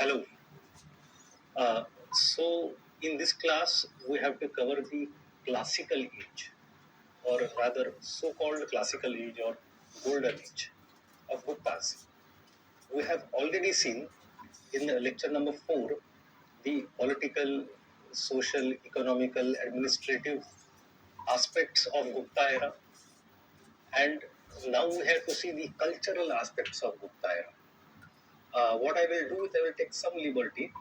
Hello. So, in this class, we have to cover the classical age, or rather, so called classical age or golden age of Guptas. We have already seen in lecture number 4 the political, social, economical, administrative aspects of Gupta era, and now we have to see the cultural aspects of Gupta era. What I will do is I will take some liberty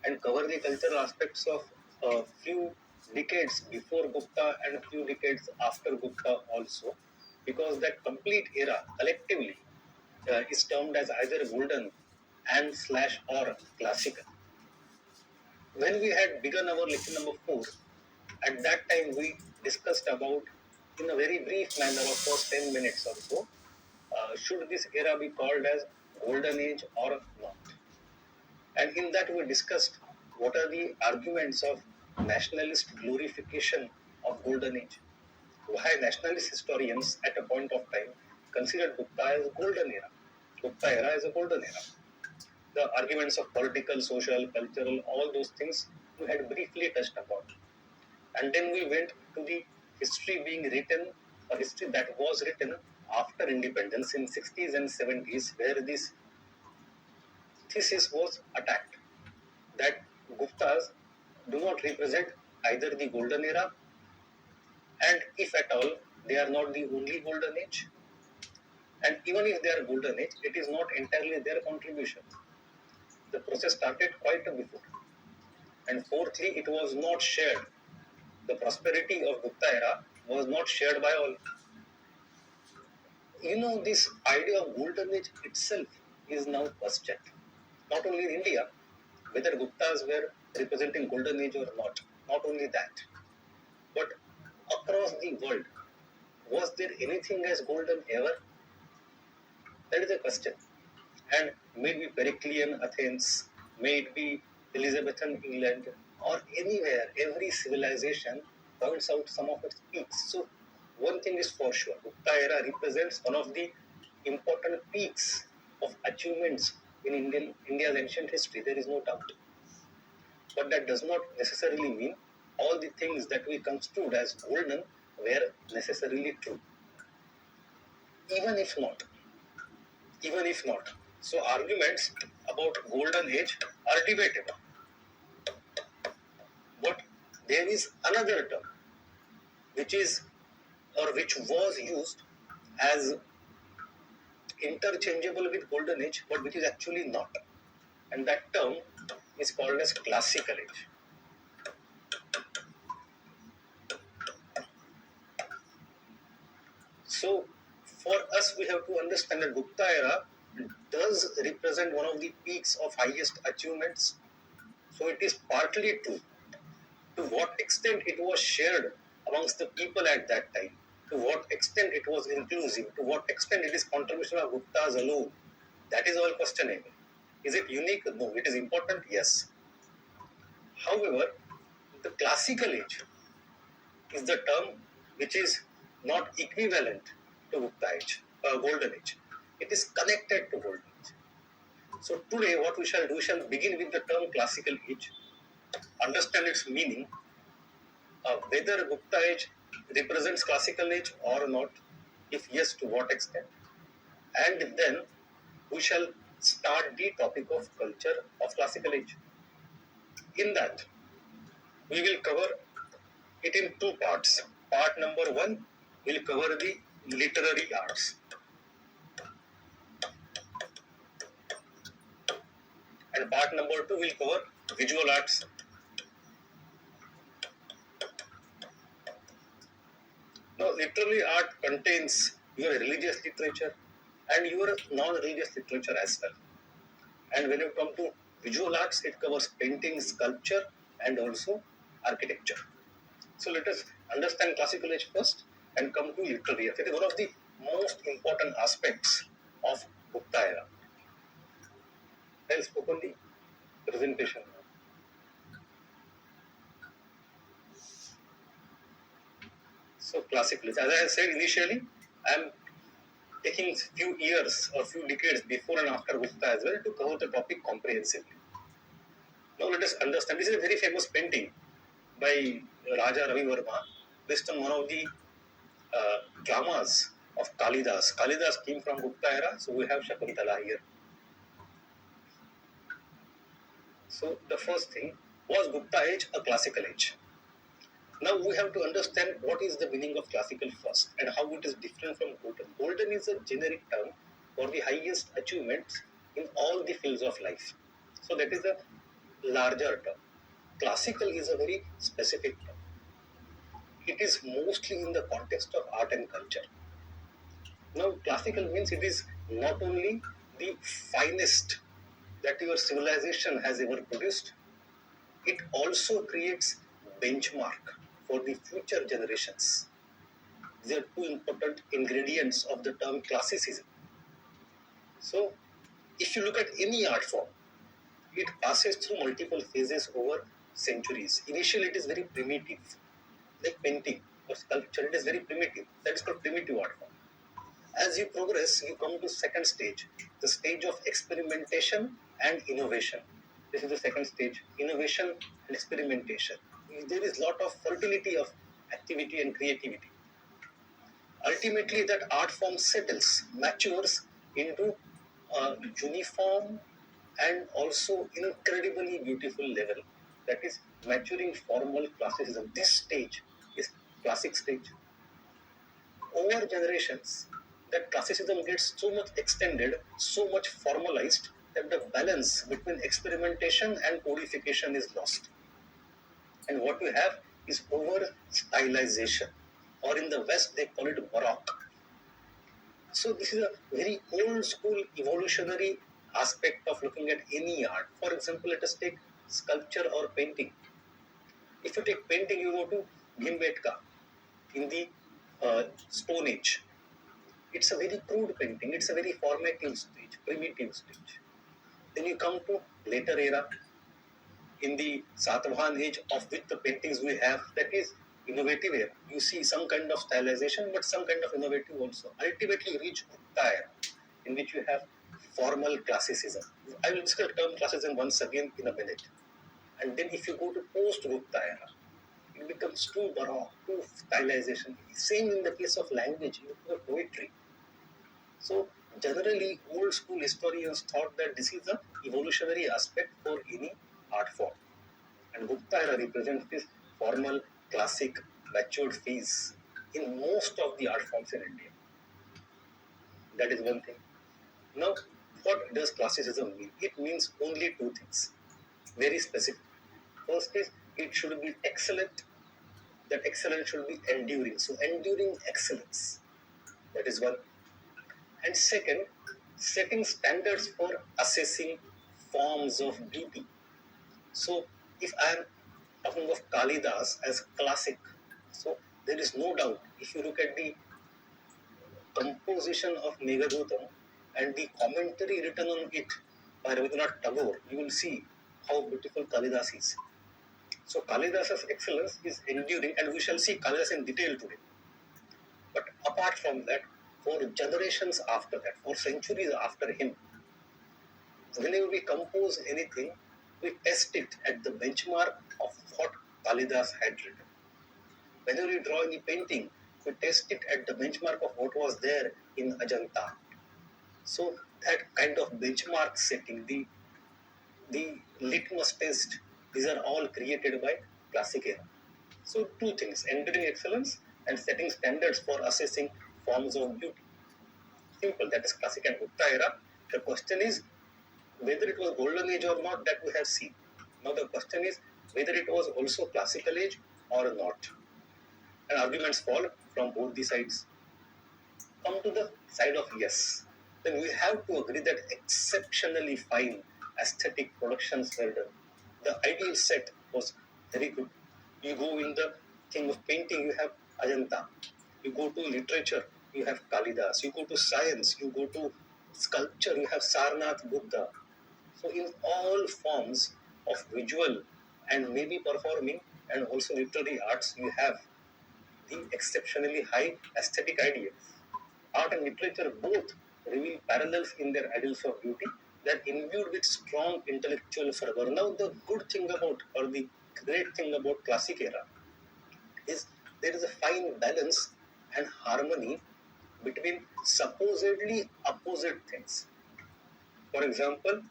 and cover the cultural aspects of a few decades before Gupta and a few decades after Gupta also, because that complete era collectively is termed as either golden and slash or classical. When we had begun our lecture number 4, at that time we discussed about, in a very brief manner of first 10 minutes or so, should this era be called as golden age or not. And in that we discussed what are the arguments of nationalist glorification of golden age. Why nationalist historians at a point of time considered Gupta as a golden era. Gupta era is a golden era. The arguments of political, social, cultural, all those things we had briefly touched upon. And then we went to the history being written, or history that was written after independence in 60s and 70s, where this thesis was attacked that Guptas do not represent either the golden era, and if at all, they are not the only golden age. And even if they are golden age, it is not entirely their contribution. The process started quite before. And fourthly, it was not shared. The prosperity of Gupta era was not shared by all. This idea of golden age itself is now questioned. Not only in India, whether Guptas were representing golden age or not. Not only that, but across the world, was there anything as golden ever? That is the question. And may it be Periclean Athens, may it be Elizabethan England, or anywhere, every civilization points out some of its peaks. So, one thing is for sure, Gupta era represents one of the important peaks of achievements in India's ancient history. There is no doubt. But that does not necessarily mean all the things that we construed as golden were necessarily true. Even if not. Even if not. So arguments about golden age are debatable. But there is another term which is or which was used as interchangeable with golden age, but which is actually not. And that term is called as classical age. So for us, we have to understand that Gupta era does represent one of the peaks of highest achievements. So it is partly true. To what extent it was shared amongst the people at that time, to what extent it was inclusive, to what extent it is contribution of Guptas alone, that is all questionable. Is it unique? No. It is important? Yes. However, the classical age is the term which is not equivalent to Gupta age, golden age. It is connected to golden age. So today what we shall do, we shall begin with the term classical age, understand its meaning, whether Gupta age represents classical age or not, if yes, to what extent, and then we shall start the topic of culture of classical age. In that, we will cover it in two parts. Part number 1 will cover the literary arts, and part number 2 will cover visual arts. Now, literary art contains your religious literature and your non-religious literature as well. And when you come to visual arts, it covers painting, sculpture, and also architecture. So let us understand classical age first and come to literary art. It is one of the most important aspects of Gupta era. I'll spoken the presentation. So classical age, as I said initially, I am taking few years or few decades before and after Gupta as well to cover the topic comprehensively. Now let us understand. This is a very famous painting by Raja Ravi Verma, based on one of the dramas of Kalidas. Kalidas came from Gupta era, so we have Shakuntala here. So the first thing, was Gupta age a classical age? Now we have to understand what is the meaning of classical first and how it is different from golden. Golden is a generic term for the highest achievements in all the fields of life. So that is a larger term. Classical is a very specific term. It is mostly in the context of art and culture. Now, classical means it is not only the finest that your civilization has ever produced, it also creates benchmark for the future generations. These are two important ingredients of the term classicism. So, if you look at any art form, it passes through multiple phases over centuries. Initially, it is very primitive, like painting or sculpture. It is very primitive. That is called primitive art form. As you progress, you come to second stage, the stage of experimentation and innovation. This is the second stage, innovation and experimentation. There is a lot of fertility of activity and creativity. Ultimately, that art form settles, matures into a uniform and also incredibly beautiful level. That is maturing formal classicism. This stage is classic stage. Over generations, that classicism gets so much extended, so much formalized, that the balance between experimentation and codification is lost. And what we have is over stylization, or in the West they call it Baroque. So this is a very old school evolutionary aspect of looking at any art. For example, let us take sculpture or painting. If you take painting, you go to Bhimbetka in the Stone Age. It's a very crude painting. It's a very formative stage, primitive stage. Then you come to later era, in the Satavahan age, of which the paintings we have, that is innovative era. You see some kind of stylization, but some kind of innovative also. Ultimately, you reach Gupta era, in which you have formal classicism. I will discuss term classicism once again in a minute. And then if you go to post-Gupta era, it becomes too baroque, too stylization. Same in the case of language, you have poetry. So generally, old school historians thought that this is an evolutionary aspect for any art form. And Gupta era represents this formal, classic, matured phase in most of the art forms in India. That is one thing. Now, what does classicism mean? It means only two things, very specific. First is, it should be excellent. That excellence should be enduring. So, enduring excellence. That is one. And second, setting standards for assessing forms of beauty. So, if I am talking of Kalidas as classic, so there is no doubt, if you look at the composition of Meghadutam and the commentary written on it by Rabindranath Tagore, you will see how beautiful Kalidas is. So, Kalidas's excellence is enduring, and we shall see Kalidas in detail today. But apart from that, for generations after that, for centuries after him, whenever we compose anything, we test it at the benchmark of what Kalidas had written. Whenever we draw any painting, we test it at the benchmark of what was there in Ajanta. So that kind of benchmark setting, the litmus test, these are all created by classic era. So two things, enduring excellence and setting standards for assessing forms of beauty. Simple, that is classic and Gupta era. The question is whether it was golden age or not, that we have seen. Now the question is whether it was also classical age or not. And arguments fall from both the sides. Come to the side of yes. Then we have to agree that exceptionally fine aesthetic productions were done. The ideal set was very good. You go in the thing of painting, you have Ajanta. You go to literature, you have Kalidas. You go to science, you go to sculpture, you have Sarnath Buddha. So in all forms of visual and maybe performing and also literary arts, you have the exceptionally high aesthetic ideals. Art and literature both reveal parallels in their ideals of beauty, They are imbued with strong intellectual fervor. Now, the good thing about, or the great thing about classic era is there is a fine balance and harmony between supposedly opposite things. For example,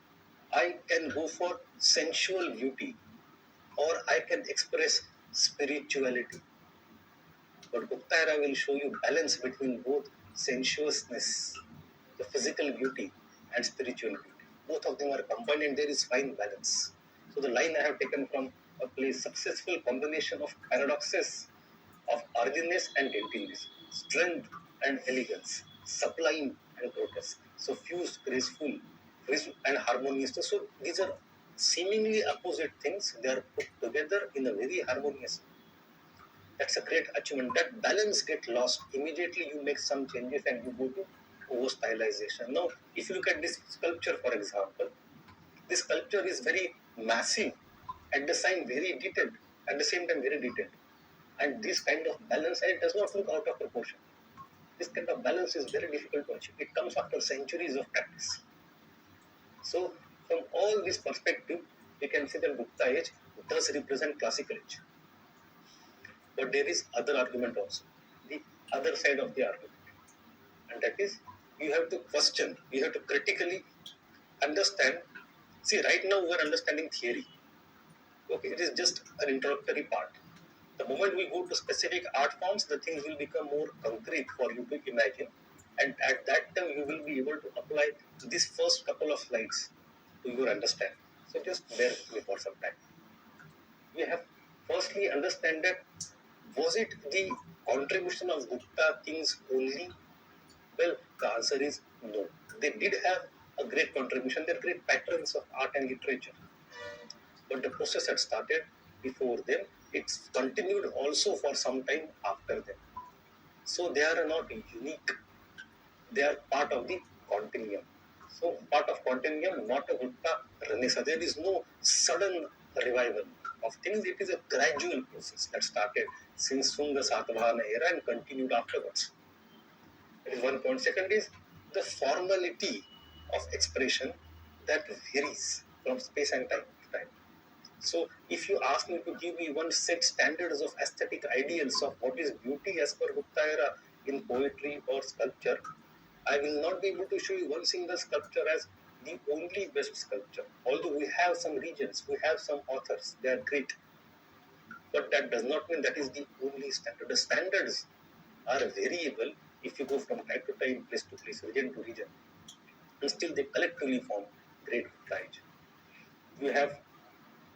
I can go for sensual beauty or I can express spirituality. But Gupta era will show you balance between both sensuousness, the physical beauty, and spiritual beauty. Both of them are combined and there is fine balance. So the line I have taken from a play, successful combination of paradoxes of originariness and daintiness, strength and elegance, sublime and grotesque. So fused, graceful, and harmonious. So these are seemingly opposite things. They are put together in a very harmonious way. That's a great achievement. That balance get lost. Immediately you make some changes and you go to over stylization. Now, if you look at this sculpture, for example, this sculpture is very massive, at the same very detailed, at the same time very detailed. And this kind of balance, and it does not look out of proportion. This kind of balance is very difficult to achieve. It comes after centuries of practice. So, from all this perspective, we can see that Gupta age does represent classical age. But there is other argument also, the other side of the argument. And that is, you have to question, you have to critically understand. See, right now we are understanding theory. Okay, it is just an introductory part. The moment we go to specific art forms, the things will become more concrete for you to imagine. And at that time, you will be able to apply these first couple of slides to your understanding. So just bear with me for some time. We have firstly understand that was it the contribution of Gupta kings only? Well, the answer is no. They did have a great contribution. They're great patrons of art and literature. But the process had started before them. It's continued also for some time after them. So they are not unique. They are part of the continuum. So part of continuum, not a Gupta Renaissance. There is no sudden revival of things. It is a gradual process that started since Sunga Satavahana era and continued afterwards. That is one point. Second is the formality of expression that varies from space and time to time. So if you ask me to give me one set standards of aesthetic ideals of what is beauty as per Gupta era in poetry or sculpture, I will not be able to show you one single sculpture as the only best sculpture. Although we have some regions, we have some authors, they are great. But that does not mean that is the only standard. The standards are variable if you go from time to time, place to place, region to region. And still they collectively form great Gupta. You have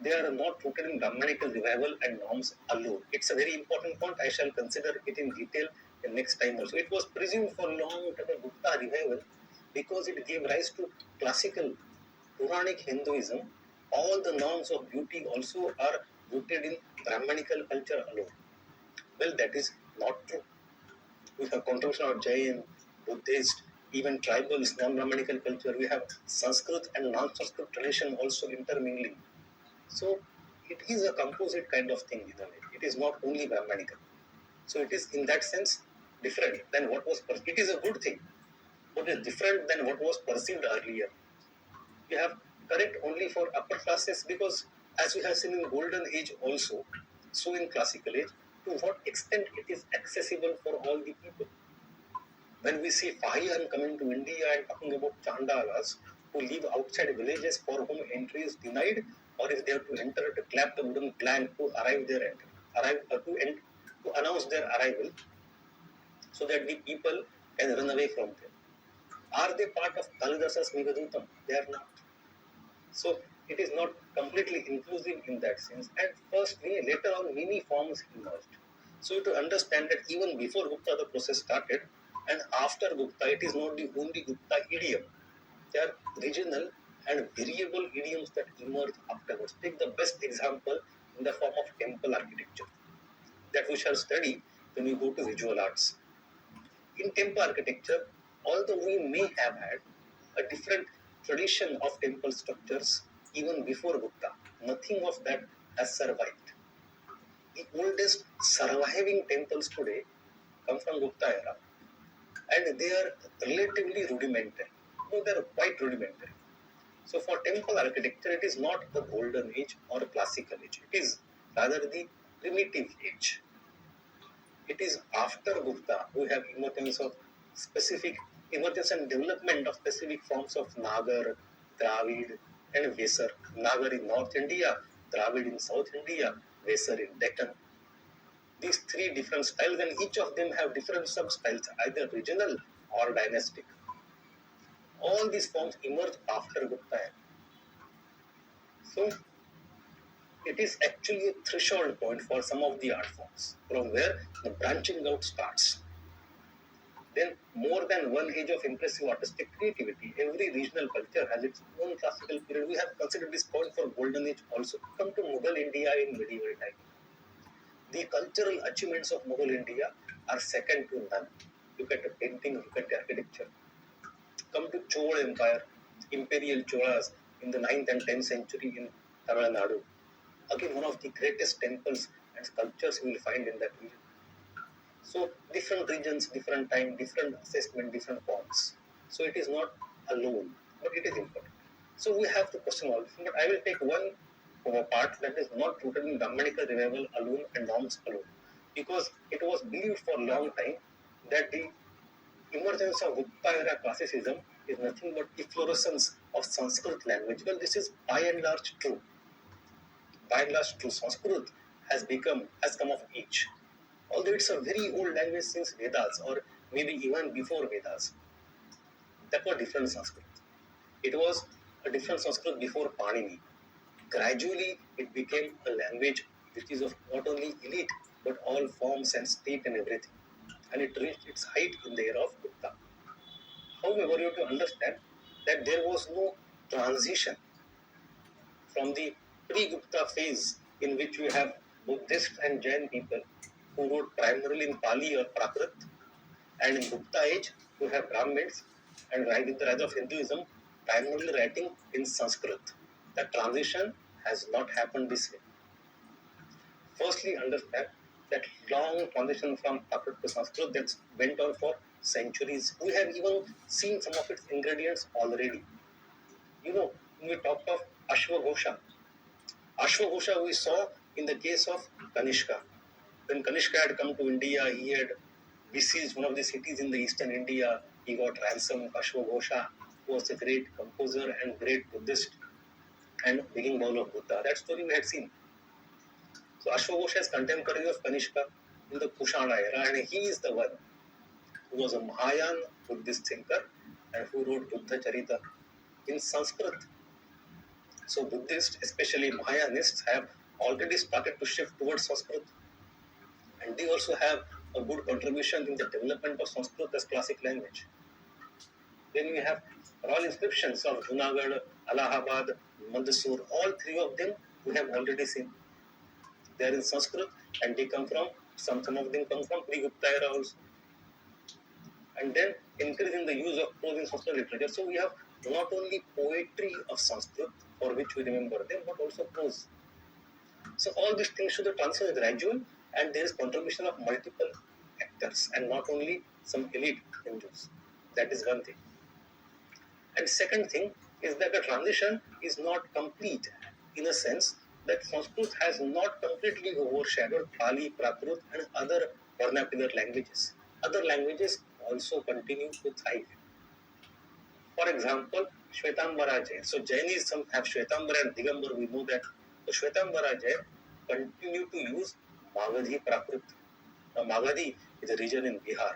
they are not rooted in Brahmanical revival and norms alone. It's a very important point. I shall consider it in detail the next time also. It was presumed for long time a Gupta revival because it gave rise to classical Puranic Hinduism. All the norms of beauty also are rooted in Brahmanical culture alone. Well, that is not true. We have contribution of Jain, Buddhist, even tribal, non-Brahmanical culture. We have Sanskrit and non-Sanskrit tradition also intermingling. So it is a composite kind of thing in a way. It is not only Brahmanical. So it is in that sense different than what was perceived. It is a good thing, but it is different than what was perceived earlier. You have correct only for upper classes because as we have seen in Golden Age also, so in Classical Age, to what extent it is accessible for all the people. When we see Fahiyan coming to India and talking about Chandalas who live outside villages for whom entry is denied, or if they have to enter to clap the wooden plank to arrive there, to announce their arrival, so that the people can run away from them. Are they part of Kalidasa's Meghadutam? They are not. So it is not completely inclusive in that sense. And firstly, later on, many forms emerged. So to understand that even before Gupta, the process started, and after Gupta, it is not the only Gupta idiom. There are regional and variable idioms that emerge afterwards. Take the best example in the form of temple architecture that we shall study when we go to visual arts. In temple architecture, although we may have had a different tradition of temple structures even before Gupta, nothing of that has survived. The oldest surviving temples today come from Gupta era, and they are relatively rudimentary. No, they are quite rudimentary. So for temple architecture, it is not the golden age or classical age. It is rather the primitive age. It is after Gupta we have emergence and development of specific forms of Nagar, Dravid, and Vesar. Nagar in North India, Dravid in South India, Vesar in Deccan. These three different styles, and each of them have different sub-styles, either regional or dynastic. All these forms emerge after Gupta. So it is actually a threshold point for some of the art forms, from where the branching out starts. Then, more than one age of impressive artistic creativity, every regional culture has its own classical period. We have considered this point for Golden Age also. Come to Mughal India in medieval time. The cultural achievements of Mughal India are second to none. Look at the painting, look at the architecture. Come to Chola Empire, Imperial Cholas in the 9th and 10th century in Tamil Nadu. Again, one of the greatest temples and sculptures you will find in that region. So different regions, different time, different assessment, different points. So it is not alone, but it is important. So we have to question all this. But I will take one part that is not rooted in Brahmanical revival alone and norms alone, because it was believed for a long time that the emergence of Gupta era classicism is nothing but efflorescence of Sanskrit language. Well, this is by and large true. By and large true. Sanskrit has come of age. Although it's a very old language since Vedas, or maybe even before Vedas. That was different Sanskrit. It was a different Sanskrit before Panini. Gradually, it became a language which is of not only elite, but all forms and state and everything. And it reached its height in the era of Gupta. However, you have to understand that there was no transition from the pre-Gupta phase in which we have Buddhist and Jain people who wrote primarily in Pali or Prakrit, and in Gupta age we have Brahmins and with the rise of Hinduism primarily writing in Sanskrit. That transition has not happened this way. Firstly, understand that long transition from Prakrit to Sanskrit that went on for centuries. We have even seen some of its ingredients already. When we talked of Ashwagosha we saw in the case of Kanishka. When Kanishka had come to India, he had besieged one of the cities in the eastern India. He got ransom. Ashwagosha was a great composer and great Buddhist and beginning bowl of Buddha. That story we had seen. So Ashwagosha is contemporary of Kanishka in the Kushana era, and he is the one who was a Mahayana Buddhist thinker and who wrote Buddha Charita in Sanskrit. So Buddhists, especially Mahayanists, have already started to shift towards Sanskrit. And they also have a good contribution in the development of Sanskrit as classic language. Then we have royal inscriptions of Junagadh, Allahabad, Mandsaur. All three of them we have already seen. They are in Sanskrit and they come from, some of them come from pre-Gupta era also. And then increase in the use of prose in Sanskrit literature. So we have not only poetry of Sanskrit for which we remember them, but also prose. So all these things show the transition is gradual and there is contribution of multiple actors and not only some elite Hindus. That is one thing. And second thing is that the transition is not complete in a sense that Sanskrit has not completely overshadowed Pali, Prakrit and other vernacular languages. Other languages also continue to thrive. For example, Shvetambara Jain. So Jainism have Shvetambara and Digambar, we know that. So Shvetambara Jain continue to use Magadhi Prakrit. Now Magadhi is a region in Bihar.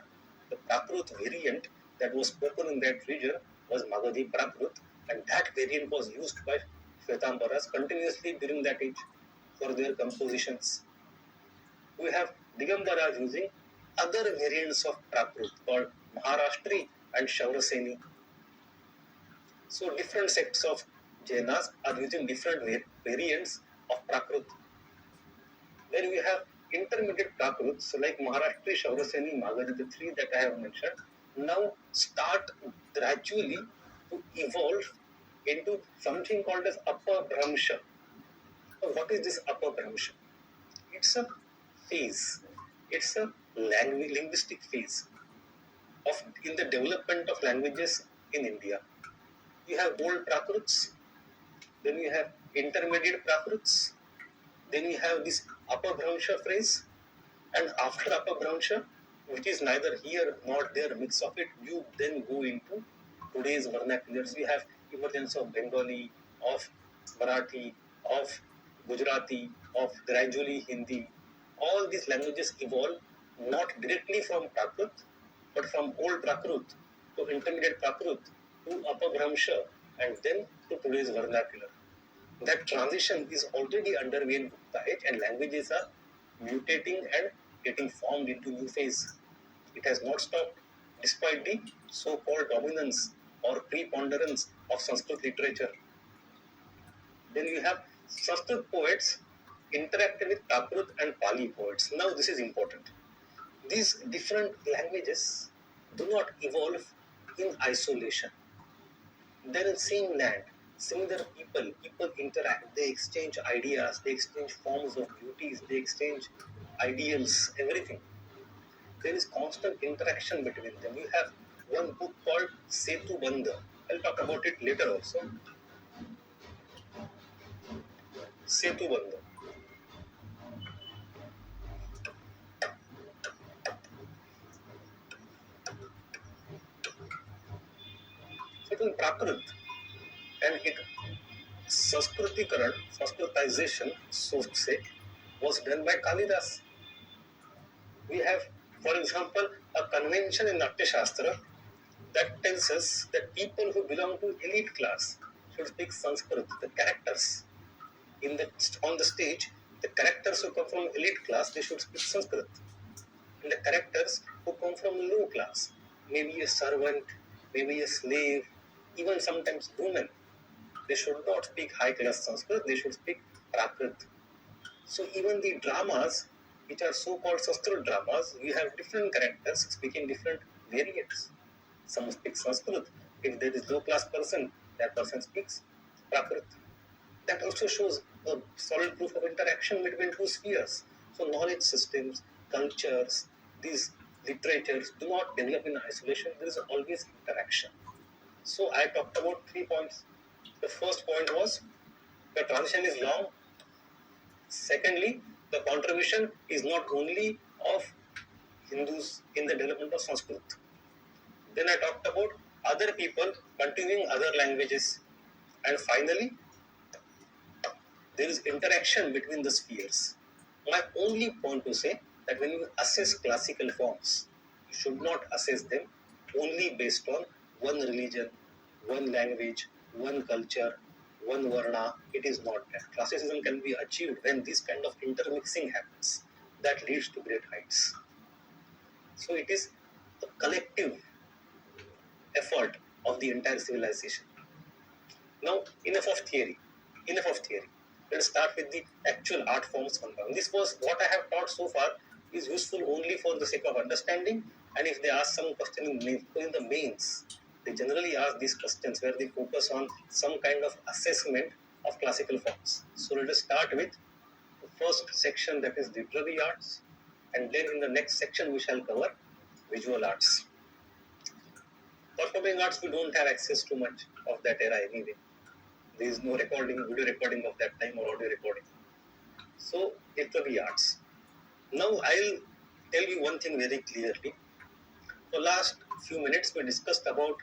The Prakrit variant that was spoken in that region was Magadhi Prakrit, and that variant was used by Shvetambaras continuously during that age for their compositions. We have Digambaras using other variants of Prakrit called Maharashtri and Shauraseni. So different sects of Jainas are using different variants of Prakrit. Then we have intermediate Prakrits like Maharashtri, Shauraseni, Magadhi, the three that I have mentioned, now start gradually to evolve into something called as Upper Brahmsha. So what is this Upper Brahmsha? It's a phase. It's a linguistic phase in the development of languages in India. You have old Prakrits then you have intermediate Prakruts, then you have this Apabhramsha phrase, and after Apabhramsha, which is neither here nor there, mix of it, you then go into today's vernaculars. We have emergence of Bengali, of Marathi, of Gujarati, of gradually Hindi. All these languages evolve not directly from Prakrut, but from old Prakrut to intermediate Prakrut to Apabhramsha and then to today's vernacular. That transition is already underway in Gupta age, and languages are mutating and getting formed into new phase. It has not stopped despite the so-called dominance or preponderance of Sanskrit literature. Then you have Sanskrit poets interacting with Prakrit and Pali poets. Now this is important. These different languages do not evolve in isolation. They're in the same land, similar people interact, they exchange ideas, they exchange forms of beauties, they exchange ideals, everything. There is constant interaction between them. You have one book called Setu Bandha. I'll talk about it later also. Setu Bandha. So it was Prakrit, and it Sanskritization, so to say, was done by Kalidas. We have, for example, a convention in Natya Shastra that tells us that people who belong to elite class should speak Sanskrit. The characters on the stage, the characters who come from elite class, they should speak Sanskrit. And the characters who come from low class, maybe a servant, maybe a slave, even sometimes women, they should not speak high class Sanskrit, they should speak Prakrit. So even the dramas, which are so-called Sanskrit dramas, we have different characters speaking different variants. Some speak Sanskrit. If there is low class person, that person speaks Prakrit. That also shows a solid proof of interaction between two spheres. So knowledge systems, cultures, these literatures do not develop in isolation. There is always interaction. So I talked about 3 points. The first point was the transition is long. Secondly, the contribution is not only of Hindus in the development of Sanskrit. Then I talked about other people continuing other languages. And finally, there is interaction between the spheres. My only point to say that when you assess classical forms, you should not assess them only based on one religion, one language, one culture, one varna. It is not that. Classicism can be achieved when this kind of intermixing happens. That leads to great heights. So it is a collective effort of the entire civilization. Now, enough of theory. Let's start with the actual art forms compound. This was what I have taught so far is useful only for the sake of understanding, and if they ask some question in the mains, they generally ask these questions where they focus on some kind of assessment of classical forms. So let us start with the first section, that is literary arts, and then in the next section we shall cover visual arts. Performing arts, we don't have access to much of that era anyway. There is no recording, video recording of that time or audio recording. So, literary arts. Now, I'll tell you one thing very clearly. For last few minutes, we discussed about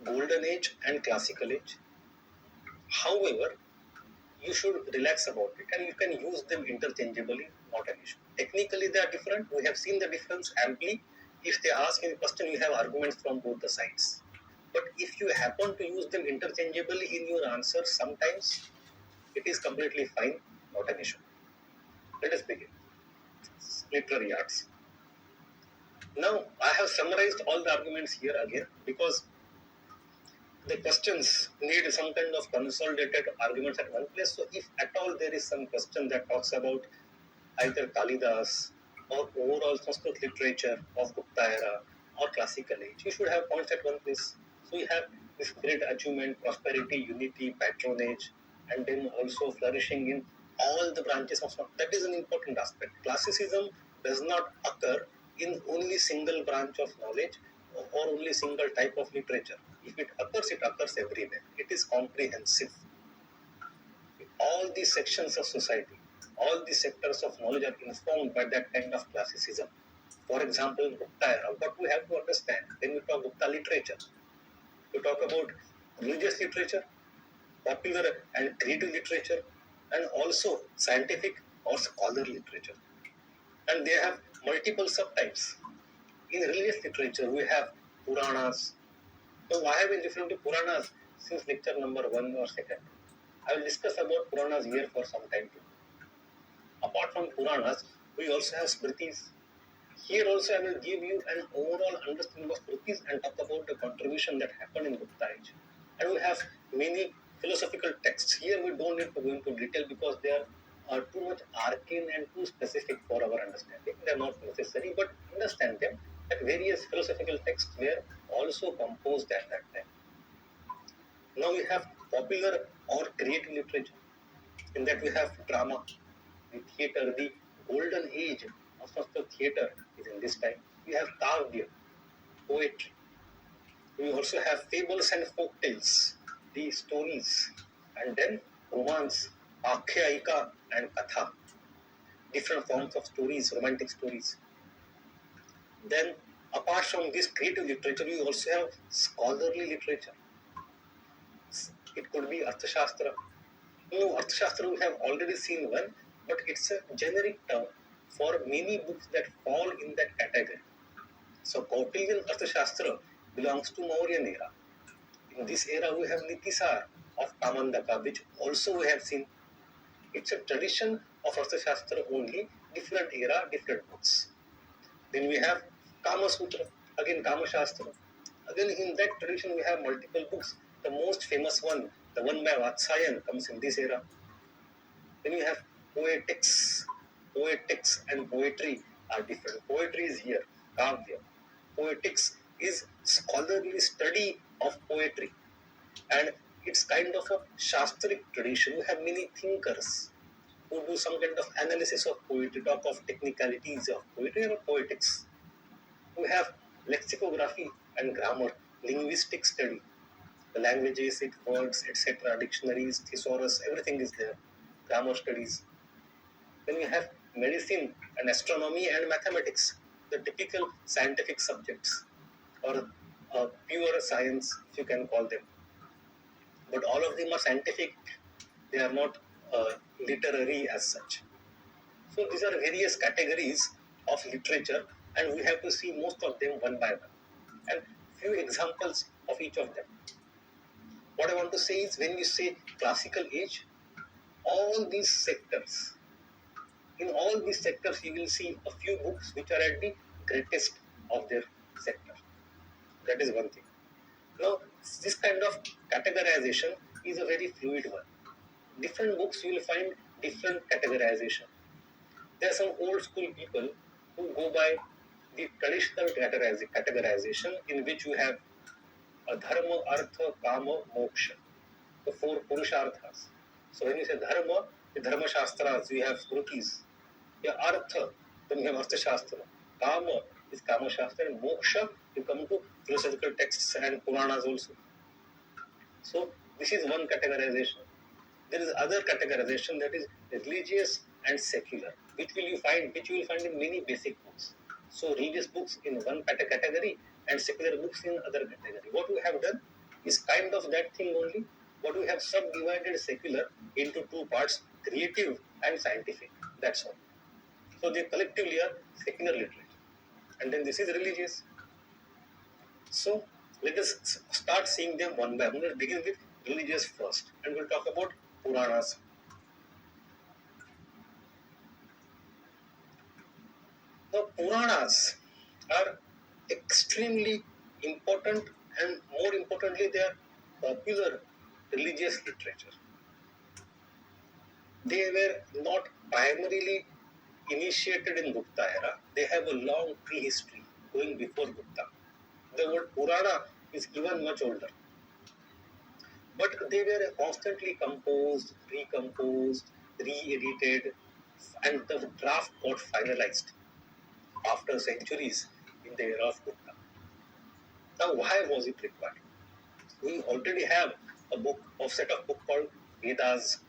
golden age and classical age. However, you should relax about it and you can use them interchangeably, not an issue. Technically, they are different. We have seen the difference amply. If they ask any question, you have arguments from both the sides. But if you happen to use them interchangeably in your answer, sometimes it is completely fine, not an issue. Let us begin. Literary arts. Now, I have summarized all the arguments here again because the questions need some kind of consolidated arguments at one place. So, if at all there is some question that talks about either Kalidas or overall Sanskrit literature of Gupta era or classical age, you should have points at one place. So you have this great achievement, prosperity, unity, patronage, and then also flourishing in all the branches of Sanskrit. That is an important aspect. Classicism does not occur in only single branch of knowledge or only single type of literature. If it occurs everywhere. It is comprehensive. all these sections of society, all these sectors of knowledge are informed by that kind of classicism. For example, Gupta era, what we have to understand when we talk Gupta literature, we talk about religious literature, popular and creative literature, and also scientific or scholar literature. And they have multiple subtypes. In religious literature, we have Puranas. So why have we referred to Puranas since lecture number 1 or 2nd? I will discuss about Puranas here for some time too. Apart from Puranas, we also have Smritis. Here also I will give you an overall understanding of Smritis and talk about the contribution that happened in Gupta age. And we have many philosophical texts. Here we don't need to go into detail because they are too much arcane and too specific for our understanding. They are not necessary, but understand them that various philosophical texts were also composed at that time. Now we have popular or creative literature. In that we have drama, the theatre, the golden age of the theatre is in this time. We have kavya, poetry. We also have fables and folk tales, the stories, and then romance, akhyayika and katha, different forms of stories, romantic stories. Then, apart from this creative literature, we also have scholarly literature. It could be Arthashastra. Arthashastra we have already seen one, but it's a generic term for many books that fall in that category. So Kautilyan Arthashastra belongs to Mauryan era. In this era we have Nitisar of Kamandaka, which also we have seen. It's a tradition of Arthashastra only, different era, different books. Then we have Kama Sutra, again Kama Shastra. Again in that tradition we have multiple books. The most famous one, the one by Vatsayan, comes in this era. Then you have poetics. Poetics and poetry are different. Poetry is here, kavya. Poetics is scholarly study of poetry. And it's kind of a shastric tradition. We have many thinkers who do some kind of analysis of poetry, talk of technicalities of poetry or poetics. We have lexicography and grammar, linguistic study. The languages, its words, etc., dictionaries, thesaurus, everything is there. Grammar studies. Then we have medicine and astronomy and mathematics, the typical scientific subjects, or pure science, if you can call them. But all of them are scientific, they are not literary as such. So these are various categories of literature, and we have to see most of them one by one. And few examples of each of them. What I want to say is, when you say classical age, all these sectors, in all these sectors you will see a few books which are at the greatest of their sector. That is one thing. Now, this kind of categorization is a very fluid one. Different books you will find different categorization. There are some old school people who go by the traditional categorization, in which you have a dharma, artha, kama, moksha, the four purusharthas. So when you say dharma, the dharma shastras, you have smritis. Yeah, artha, then you have artha shastra. Kama is kama shastra, and moksha, you come to philosophical texts and Puranas also. So this is one categorization. There is other categorization, that is religious and secular, which you will find in many basic books. So religious books in one category and secular books in other category. What we have done is kind of that thing only, but we have subdivided secular into two parts, creative and scientific. That's all. So they collectively are secular literature. And then this is religious. So let us start seeing them one by one. Let's begin with religious first, and we'll talk about Puranas. The Puranas are extremely important, and more importantly, they are popular religious literature. They were not primarily initiated in Gupta era. They have a long prehistory going before Gupta. The word Purana is even much older. But they were constantly composed, recomposed, re-edited, and the draft got finalized after centuries in the era of Gupta. Now, why was it required? We already have a set of book called Vedas.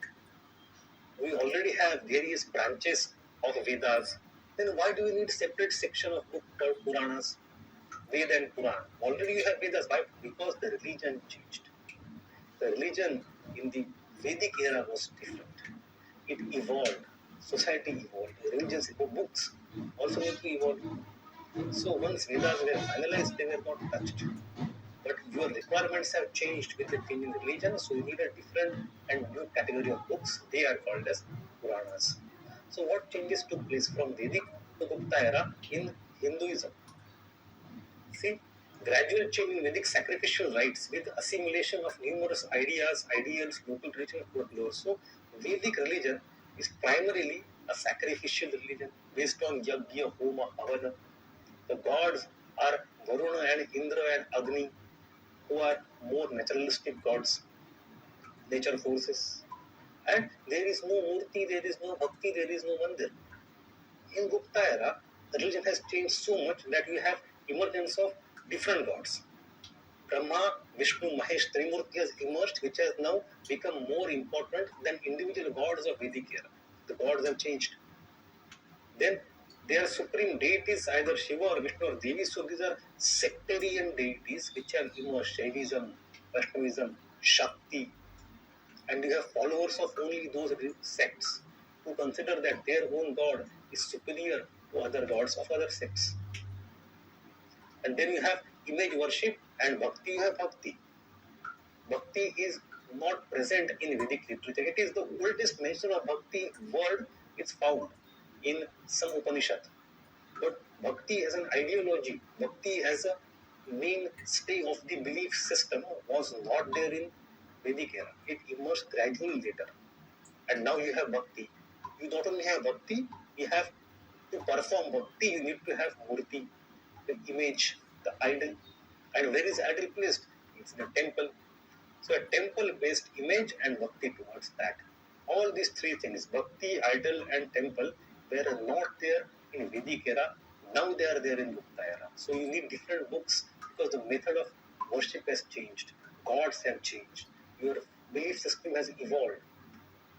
We already have various branches of Vedas. Then why do we need separate section of book called Puranas? Veda and Puran. Already you have Vedas. Why? Because the religion changed. The religion in the Vedic era was different. It evolved. Society evolved. Religions evolved. Books also need to evolve. So once Vedas were finalized, they were not touched. But your requirements have changed with the change in religion, so you need a different and new category of books. They are called as Puranas. So what changes took place from Vedic to Gupta era in Hinduism? See, gradual change in Vedic sacrificial rites with assimilation of numerous ideas, ideals, local tradition, folklore. So Vedic religion is primarily a sacrificial religion based on Yagya, Homa, Havana. The gods are Varuna and Indra and Agni, who are more naturalistic gods, nature forces. And there is no murti, there is no bhakti, there is no mandir. In Gupta era, the religion has changed so much that we have emergence of different gods. Brahma, Vishnu, Mahesh, Trimurti has emerged, which has now become more important than individual gods of Vedic era. The gods have changed. Then their supreme deities, either Shiva or Vishnu or Devi. So these are sectarian deities which have emerged: Shaivism, Vaishnavism, Shakti, and you have followers of only those sects who consider that their own god is superior to other gods of other sects. And then you have image worship and bhakti. You have bhakti. Bhakti is not present in Vedic literature. It is the oldest mention of bhakti word is found in some Upanishad. But bhakti as an ideology, bhakti as a mainstay of the belief system was not there in Vedic era. It emerged gradually later. And now you have bhakti. You not only have bhakti, you have to perform bhakti, you need to have murti, the image, the idol. And where is idol placed? It's in a temple. So a temple-based image and bhakti towards that. All these three things, bhakti, idol and temple, were not there in Vedic era. Now they are there in Gupta era. So you need different books because the method of worship has changed. Gods have changed. Your belief system has evolved.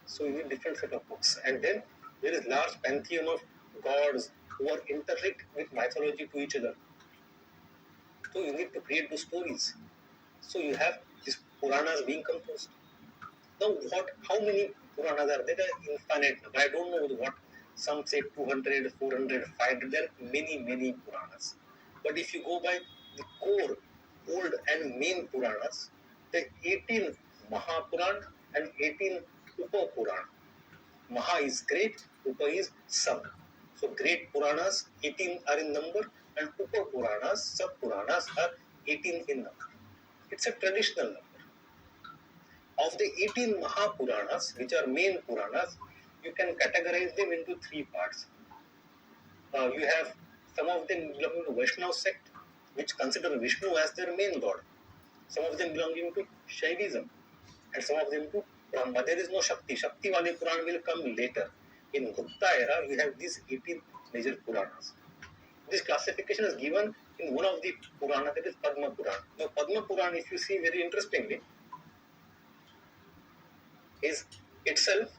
So you need different set of books. And then there is large pantheon of gods who are interlinked with mythology to each other. So you need to create those stories. So you have these Puranas being composed. Now how many Puranas are there? There are infinite number. I don't know what, some say 200, 400, 500. There are many Puranas. But if you go by the core, old and main Puranas, the 18 Mahapuran and 18 Upapuran. Maha is great, Upa is sub. So great Puranas, 18 are in number, and Upapuranas, sub-Puranas are 18 in number. It's a traditional number. Of the 18 Mahapuranas, which are main Puranas, you can categorize them into three parts. You have some of them belonging to Vaishnava sect, which consider Vishnu as their main god. Some of them belonging to Shaivism, and some of them to Brahma. There is no Shakti. Shakti Wali Puran will come later. In Gupta era, we have these 18 major Puranas. This classification is given in one of the Purana, that is Padma Puran. Now, Padma Puran, if you see very interestingly, is itself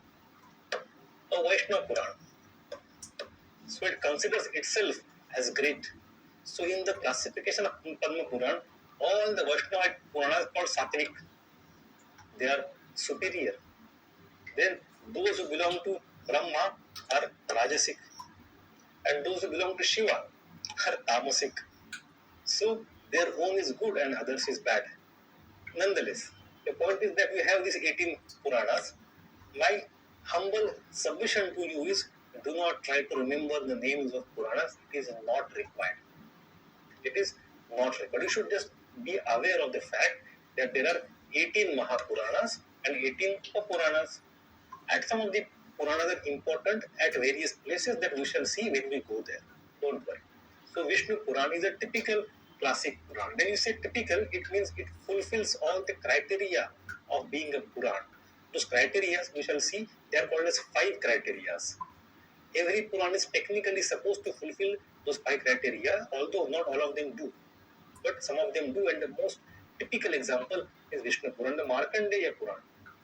a Vaishnava Puran. So it considers itself as great. So in the classification of Padma Puran, all the Vaishnava Puranas are called Sattvic. They are superior. Then those who belong to Brahma are Rajasic. And those who belong to Shiva are Tamasic. So their own is good and others is bad. Nonetheless, the point is that we have these 18 Puranas. My humble submission to you is, do not try to remember the names of Puranas. It is not required. It is not required. You should just be aware of the fact that there are 18 Mahapuranas and 18 Upapuranas. And some of the Puranas are important at various places that we shall see when we go there. Don't worry. So Vishnu Puran is a typical classic Puran. When you say typical, it means it fulfills all the criteria of being a Puran. Those criteria we shall see, they are called as 5 criteria. Every Puran is technically supposed to fulfill those 5 criteria, although not all of them do. But some of them do, and the most typical example is Vishnu Puran. The Markandeya Puran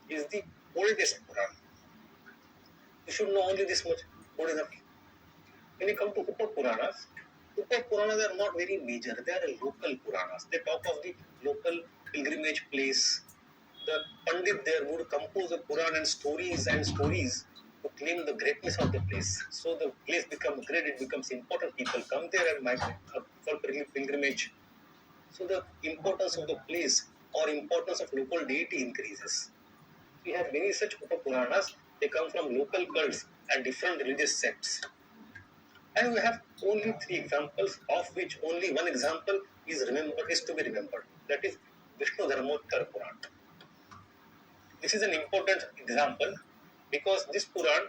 is the oldest Puran. You should know only this much. Good enough. When you come to Upapuranas are not very major. They are local Puranas. They talk of the local pilgrimage place. The Pandit there would compose a Puran and stories to claim the greatness of the place. So the place becomes great, it becomes important. People come there and migrate for pilgrimage. So the importance of the place or importance of local deity increases. We have many such Upapuranas. They come from local cults and different religious sects. And we have only three examples, of which only one example is to be remembered. That is Vishnu Dharmottara Puran. This is an important example because this Puran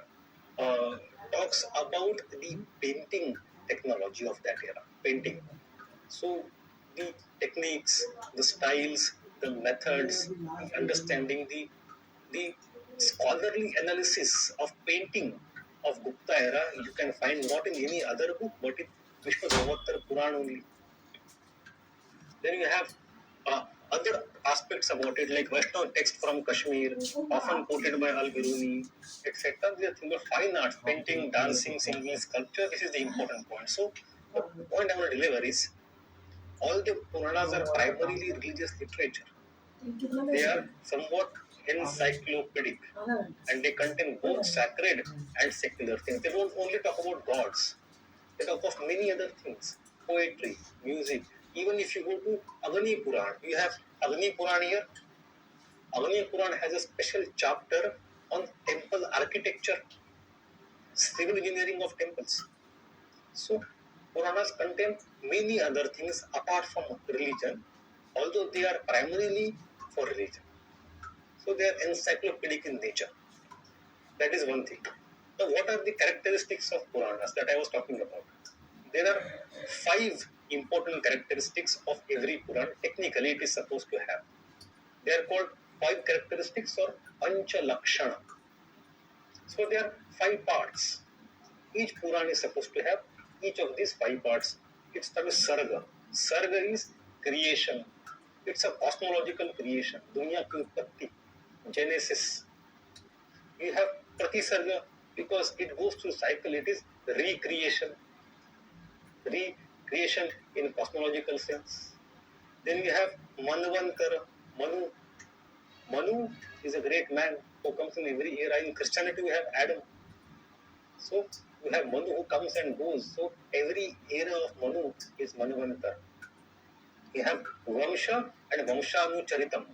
talks about the painting technology of that era. Painting. So the techniques, the styles, the methods, the understanding, the scholarly analysis of painting of Gupta era you can find not in any other book but in Vishnu Dharmottara Puran only. Then you have other aspects about it like Vaishnava text from Kashmir, often quoted by Al-Biruni, etc. These are things of fine arts, painting, dancing, singing, sculpture. This is the important point. So the point I want to deliver is all the Puranas are primarily religious literature. They are somewhat encyclopedic and they contain both sacred and secular things. They don't only talk about gods, they talk of many other things, poetry, music. Even if you go to Agni Puran, you have Agni Puran here. Agni Puran has a special chapter on temple architecture, civil engineering of temples. So Puranas contain many other things apart from religion, although they are primarily for religion. So they are encyclopedic in nature. That is one thing. Now, what are the characteristics of Puranas that I was talking about? There are 5 important characteristics of every Puran. Technically, it is supposed to have. They are called 5 characteristics or Pancha Lakshana. So there are 5 parts. Each Puran is supposed to have each of these 5 parts. It starts with Sarga. Sarga is creation. It's a cosmological creation. Dunya ki utpatti. Genesis. You have Pratisarga because it goes through cycle. It is recreation. Recreation in cosmological sense. Then you have Manvantara. Manu is a great man who comes in every era. In Christianity, we have Adam. So you have Manu who comes and goes. So every era of Manu is Manvantara. You have Vamsha and Vamshanucharitam.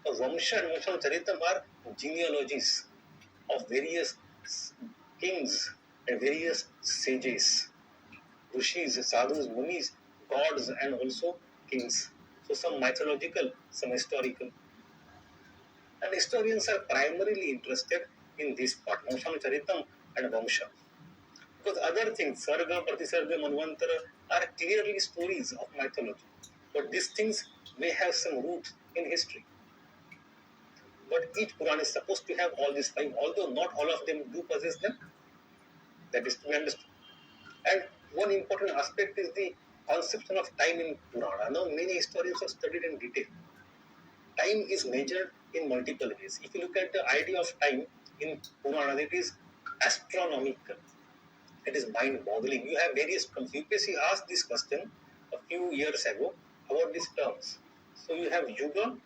So Vamsha and Vamshanucharitam are genealogies of various kings and various sages, rishis, sadhus, munis, gods, and also kings. So some mythological, some historical. And historians are primarily interested in this part, Vamshanucharitam and Vamsha. Because other things, Sarga, Pratisarga, Manvantara, are clearly stories of mythology. But these things may have some roots in history. But each Puran is supposed to have all these 5, although not all of them do possess them. That is to be understood. And one important aspect is the conception of time in Purana. Now, many historians have studied in detail. Time is measured in multiple ways. If you look at the idea of time in Purana, it is astronomical. It is mind-boggling. You have various terms. UPSC asked this question a few years ago about these terms. So you have Yuga,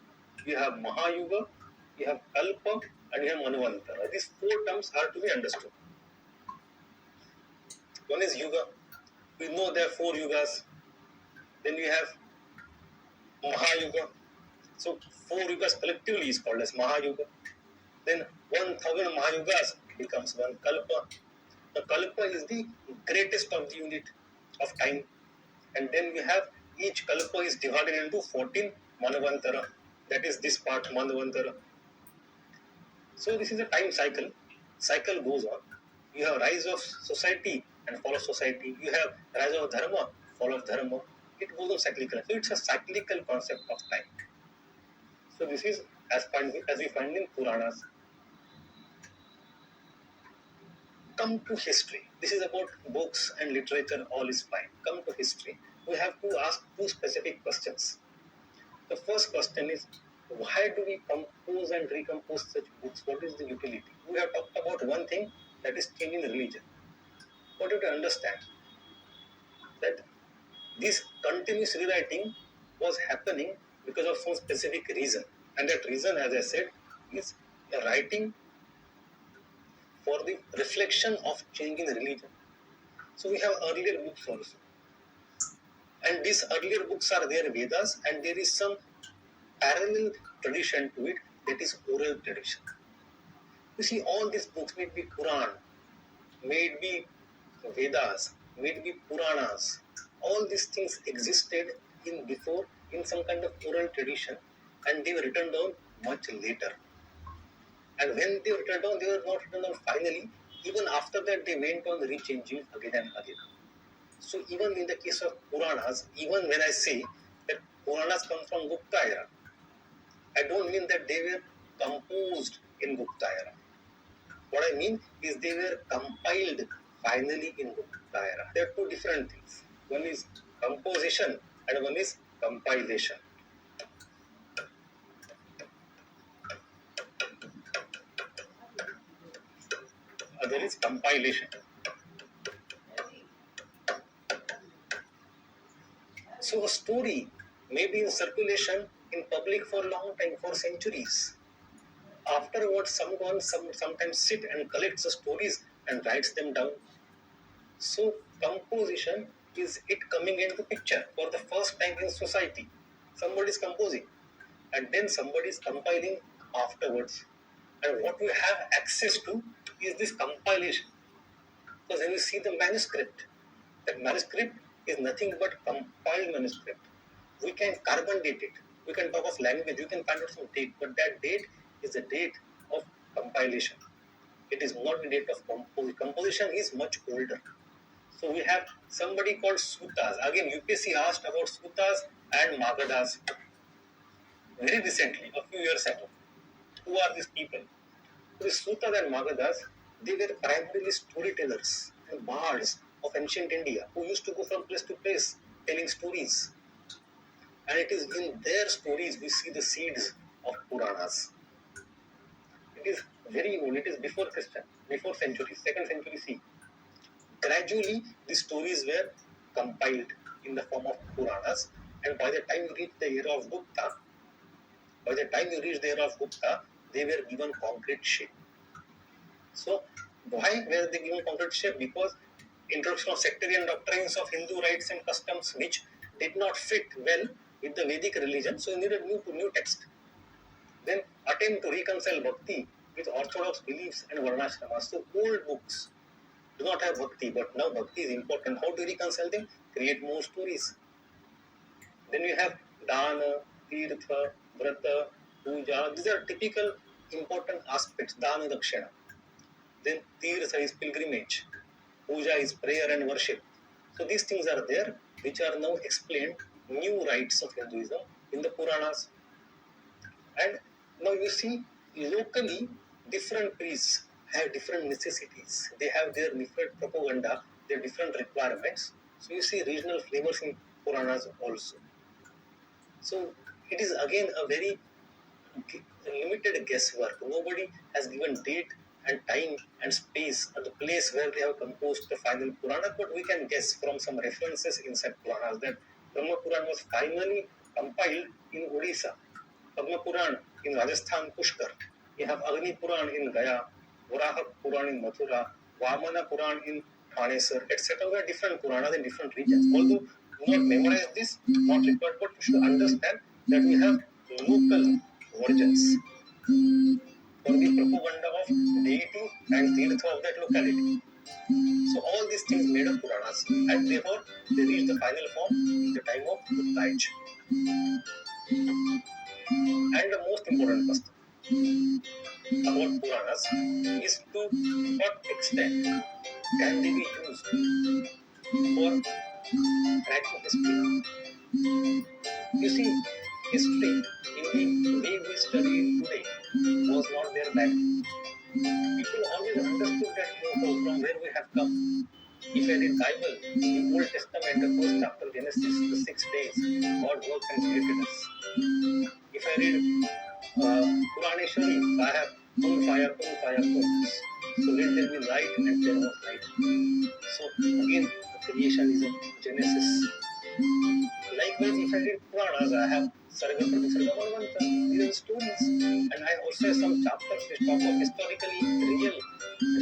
you have Mahayuga, you have Kalpa, and you have Manvantara. These 4 terms are to be understood. One is Yuga. We know there are 4 Yugas. Then we have Mahayuga. So 4 Yugas collectively is called as Mahayuga. Then 1000 Mahayugas becomes one Kalpa. The Kalpa is the greatest of the unit of time. And then we have each Kalpa is divided into 14 Manvantara. That is this part, Manvantara. So this is a time cycle. Cycle goes on. You have rise of society and fall of society. You have rise of dharma, fall of dharma. It goes on cyclical. So it's a cyclical concept of time. So this is as we find in Puranas. Come to history. This is about books and literature, all is fine. Come to history. We have to ask 2 specific questions. The first question is, why do we compose and recompose such books? What is the utility? We have talked about one thing, that is change in religion. What you have to understand that this continuous rewriting was happening because of some specific reason, and that reason, as I said, is a writing for the reflection of change in religion. So we have earlier books also, and these earlier books are their Vedas, and there is some parallel tradition to it, that is oral tradition. You see, all these books, may it be Quran, may it be Vedas, may it be Puranas, all these things existed in before in some kind of oral tradition, and they were written down much later. And when they were written down, they were not written down finally. Even after that, they went on rechanging again and again. So even in the case of Puranas, even when I say that Puranas come from Gupta era, I don't mean that they were composed in Gupta era. What I mean is they were compiled finally in Gupta era. There are two different things. One is composition and one is compilation. Other is compilation. So a story may be in circulation in public for a long time, for centuries. Afterwards, someone sometimes sit and collects the stories and writes them down. So composition is it coming into picture for the first time in society. Somebody is composing, and then somebody is compiling afterwards. And what we have access to is this compilation. Because when you see the manuscript, that manuscript is nothing but compiled manuscript. We can carbon date it. We can talk of language. You can find out some date, but that date is the date of compilation. It is not the date of composition. Composition is much older. So we have somebody called Sutas. Again, UPSC asked about Sutas and Magadhas very recently, a few years ago. Who are these people? The Sutas and Magadhas, they were primarily storytellers and bards of ancient India who used to go from place to place telling stories. And it is in their stories we see the seeds of Puranas. It is very old. It is before Christian, before century, 2nd century CE. Gradually, the stories were compiled in the form of Puranas, and by the time you reach the era of Gupta, they were given concrete shape. So, why were they given concrete shape? Because introduction of sectarian doctrines of Hindu rites and customs, which did not fit well with the Vedic religion, so you needed new text. Then attempt to reconcile bhakti with orthodox beliefs and varnashramas. So old books do not have bhakti, but now bhakti is important. How to reconcile them? Create more stories. Then you have dana, tirtha, vrata, puja. These are typical important aspects. Dana, dakshina. Then tirtha is pilgrimage. Puja is prayer and worship. So these things are there, which are now explained, new rites of Hinduism in the Puranas. And now you see, locally, different priests have different necessities. They have their different propaganda, their different requirements. So you see regional flavors in Puranas also. So it is again a very limited guesswork. Nobody has given date and time and space at the place where they have composed the final Purana, but we can guess from some references inside Puranas that Brahma Puran was finally compiled in Odisha, Padma Puran in Rajasthan, Pushkar. We have Agni Puran in Gaya, Varaha Puran in Mathura, Vamana Puran in Thanesar, etc. We have different Puranas in different regions. Although do not memorize this, not required, but you should understand that we have local versions for the propaganda of deity and tirtha of that locality. So all these things made up Puranas, and therefore they reach the final form in the time of Gupta age. And the most important question about Puranas is to what extent can they be used for tracking history. You see, history in the way we study it today was not there back then. People always understood that from where we have come. If I read Bible, the Old Testament, the first chapter, Genesis, the 6 days, God worked and created us. If I read Purana Sharif, I have kun fire kun. So let there be light and there was light. So again, the creation is a Genesis. Likewise, if I read Puranas, I have Sarga Pratisarga Manvanta. These are stories. And I also have some chapters which talk of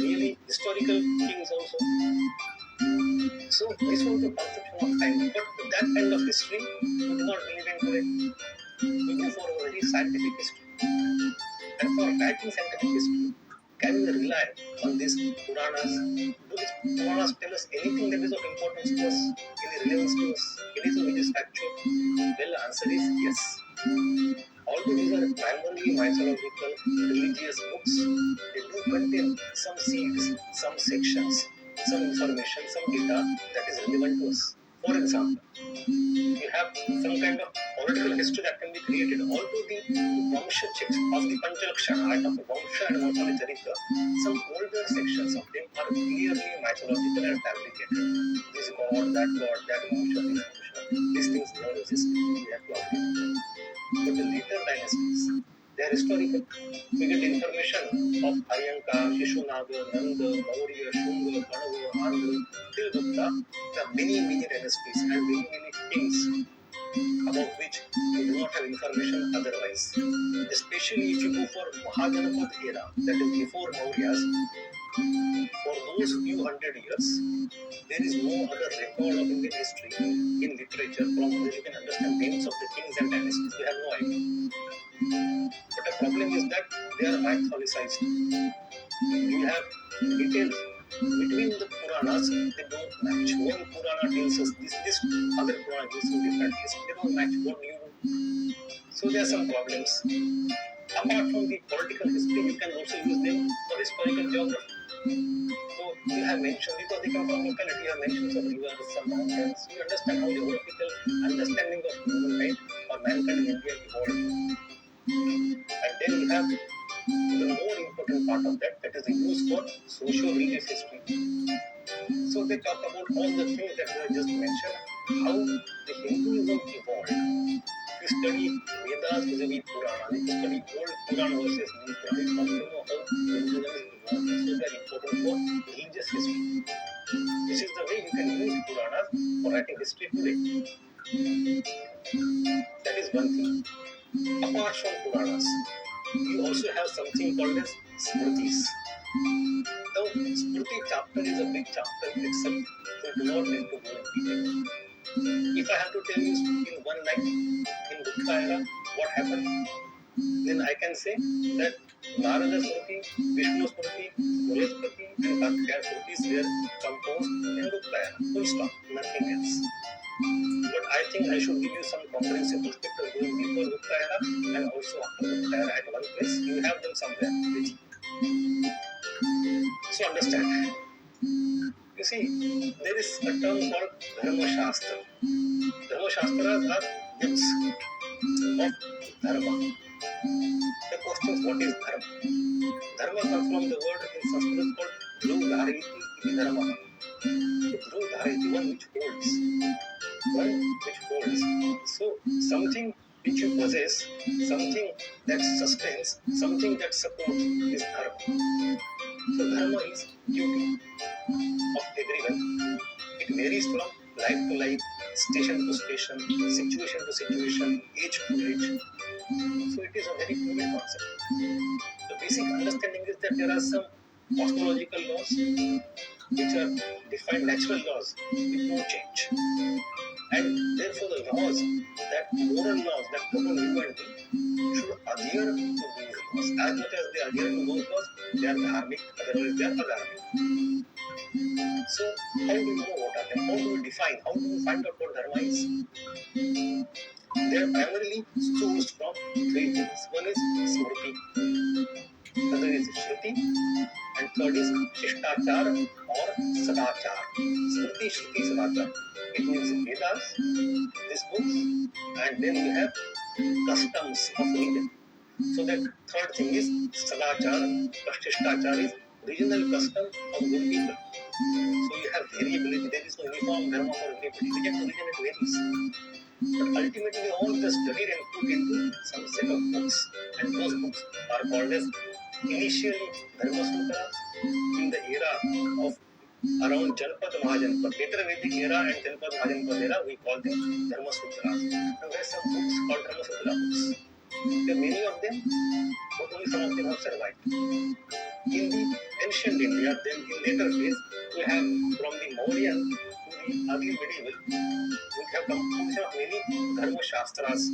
really historical things also. So this was the conception of time. But that kind of history, we do not believe in today. We go for a very scientific history. And for writing scientific history, can we rely on these Puranas? Do these Puranas tell us anything that is of importance to us, any relevance to us, anything which is factual? Well, the answer is yes. Although these are primarily mythological, religious books, they do contain some seeds, some sections, some information, some data that is relevant to us. For example, we have some kind of political history that can be created. Although the Vamsha checks of the Panchalakshana, I talk about Vamsha and Varsali Charitra, some older sections of them are clearly mythological and fabricated. This god, that Vamsha, this Vamsha. These things don't exist. We have to agree. But the later dynasties, they are historical. We get information of Aryanka, Shishunaga, Nanda, Maurya, Shunga, Kanava, Andhra, till Gupta. There are many dynasties and many kings about which we do not have information otherwise. Especially if you go for Mahajanapad era, that is before Mauryas, for those few hundred years, there is no other record of Indian history in literature from which you can understand names of the kings and dynasties. We have no idea. But the problem is that they are mythologized. You have details between the Puranas, they don't match. One Purana tells us this other Purana gives you different history. They don't match. What do you do? So there are some problems. Apart from the political history, you can also use them for historical geography. So you have mentioned, because they come from locality, you have mentioned some rivers, some mountains. You understand how geographical understanding of humankind or mankind in India evolved. And then you have the more important part of that is the use for socio-religious history. So they talk about all the things that I just mentioned, how the Hinduism evolved. If you study Vedas vis-a-vis Purana, if you study old Purana versus new Purana, you come to know how Hinduism is evolved. So they are important for religious history. This is the way you can use Puranas for writing history today. That is one thing. Apart from Puranas, you also have something called as Smritis. Now, Smriti chapter is a big chapter itself, so I do not need to go in detail. If I have to tell you in one line, in Gupta era, what happened, then I can say that Narada Smriti, Vishnu Smriti, Brihaspati, and Kartikeya Smritis were composed in Gupta era. Full stop, nothing else. But I think I should give you some comprehensive perspective going before Gupta era and also after Gupta era at one place. You have them somewhere with you. So understand. You see, there is a term called Dharma Shastra. Dharma Shastras are books of Dharma. The question is, what is Dharma? Dharma comes from the word in Sanskrit called Dhruv Dhariti iti Dharma. Dhruv Dhariti, one which holds. One which holds. So, something which you possess, something that sustains, something that supports is Dharma. So, Dharma is duty of everyone. It varies from life to life, station to station, situation to situation, age to age. So it is a very fluid concept. The basic understanding is that there are some cosmological laws which are defined natural laws with no change. And therefore the laws, that moral laws that govern you and me, should adhere to these laws. As much as they adhere to those laws, they are dharmic, otherwise they are adharmic. So, how do you know what are them? How do you define? How do you find out what dharma is? They are primarily sourced from three things. One is Smriti, other is Shruti, and third is Shishtachar or Sadachar. Smriti, Shruti, Sadachar. It means Vedas, these books, and then we have customs of religion. So that third thing is Sadachar or Shishtachar is regional custom of good people. So you have variability. There is no uniform dharma for everybody. Region to region it varies. But ultimately all the studied and put into some set of books. And those books are called as Initially, Dharma Sutras in the era of around Janpad Mahajanpad. Later Vedic era and Janpad Mahajanpad era, we call them Dharma Sutras. Now there are some books called Dharma Sutra books. There are many of them, but only some of them have survived. In the ancient India, then in later phase, we have from the Mauryan to the early medieval, we have composition of many Dharma Shastras,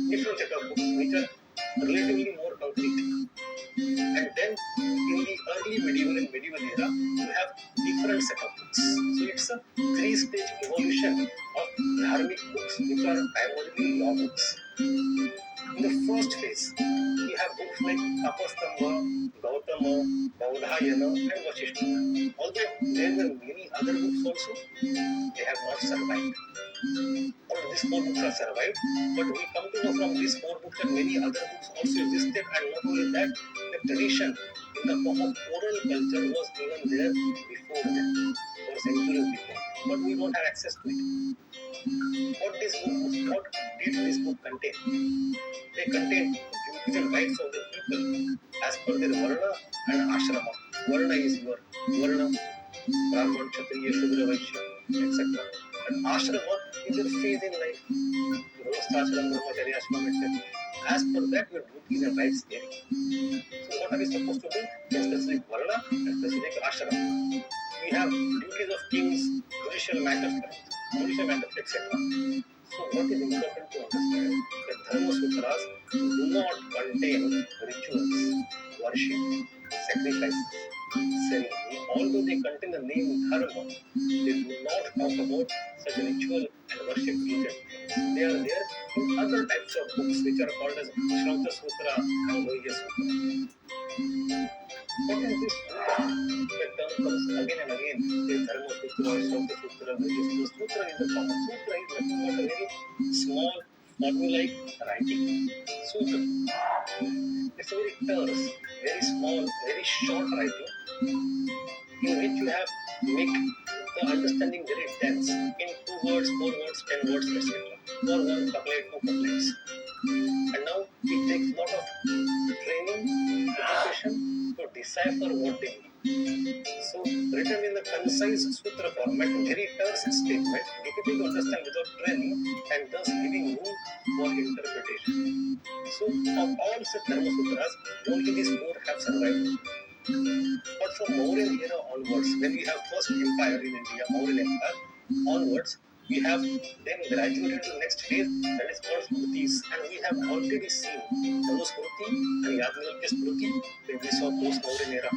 different set of books which are relatively more concrete. And then in the early medieval and medieval era, you have different set of books. So it's a three-stage evolution of dharmic books, which are primarily law books. In the first phase, we have books like Tapastamba, Gautama, Baudhayana, and Vasishtha. Although there were many other books also, they have not survived. All these four books have survived, but we come to know from these four books that many other books also existed, and not only that, the tradition in the form of oral culture was even there before them, or centuries before. But we don't have access to it. What did this book contain? They contain duties and rights of the people as per their varna and ashrama. Varna is your varna, Brahman, Kshatriya, Shudra, Vaishya, etc. And ashrama is your phase in life. Grihasthashram, Brahmacharya, ashram, etc. As per that, your duties and rights vary. So, what are we supposed to do? In specific varna and specific ashram. We have duties of kings, judicial matters, etc. So, what is important to understand that Dharma Sutras do not contain rituals, worship, sacrifices, ceremony. Although they contain the name Dharma, they do not talk about such ritual and worship related things. They are there in other types of books which are called as Shrauta Sutra and Lohiya Sutra. What is this sutra? The term comes again and again. The Dharma Sutra, Shrauta Sutra, Lohiya Sutra. Sutra is a common. Sutra is nothing but a very small formulaic writing. Sutra. It's a very terse, very small, very short writing in which you have make the understanding very dense in 2 words, 4 words, 10 words, etc. Or one couplet, 2 couplets. And now it takes a lot of training, education to decipher what they mean. So, written in the concise sutra format, very terse statement, difficult to understand without training, and thus leaving room for interpretation. So, of all such Dharma Sutras, only these four have survived. But from Mauryan era onwards, when we have first empire in India, Mauryan Empire, onwards, we have then graduated to the next phase that is called Smrutis, and we have already seen Manusmruti and Yajnavalkya Smruti when we saw post-Mauryan era.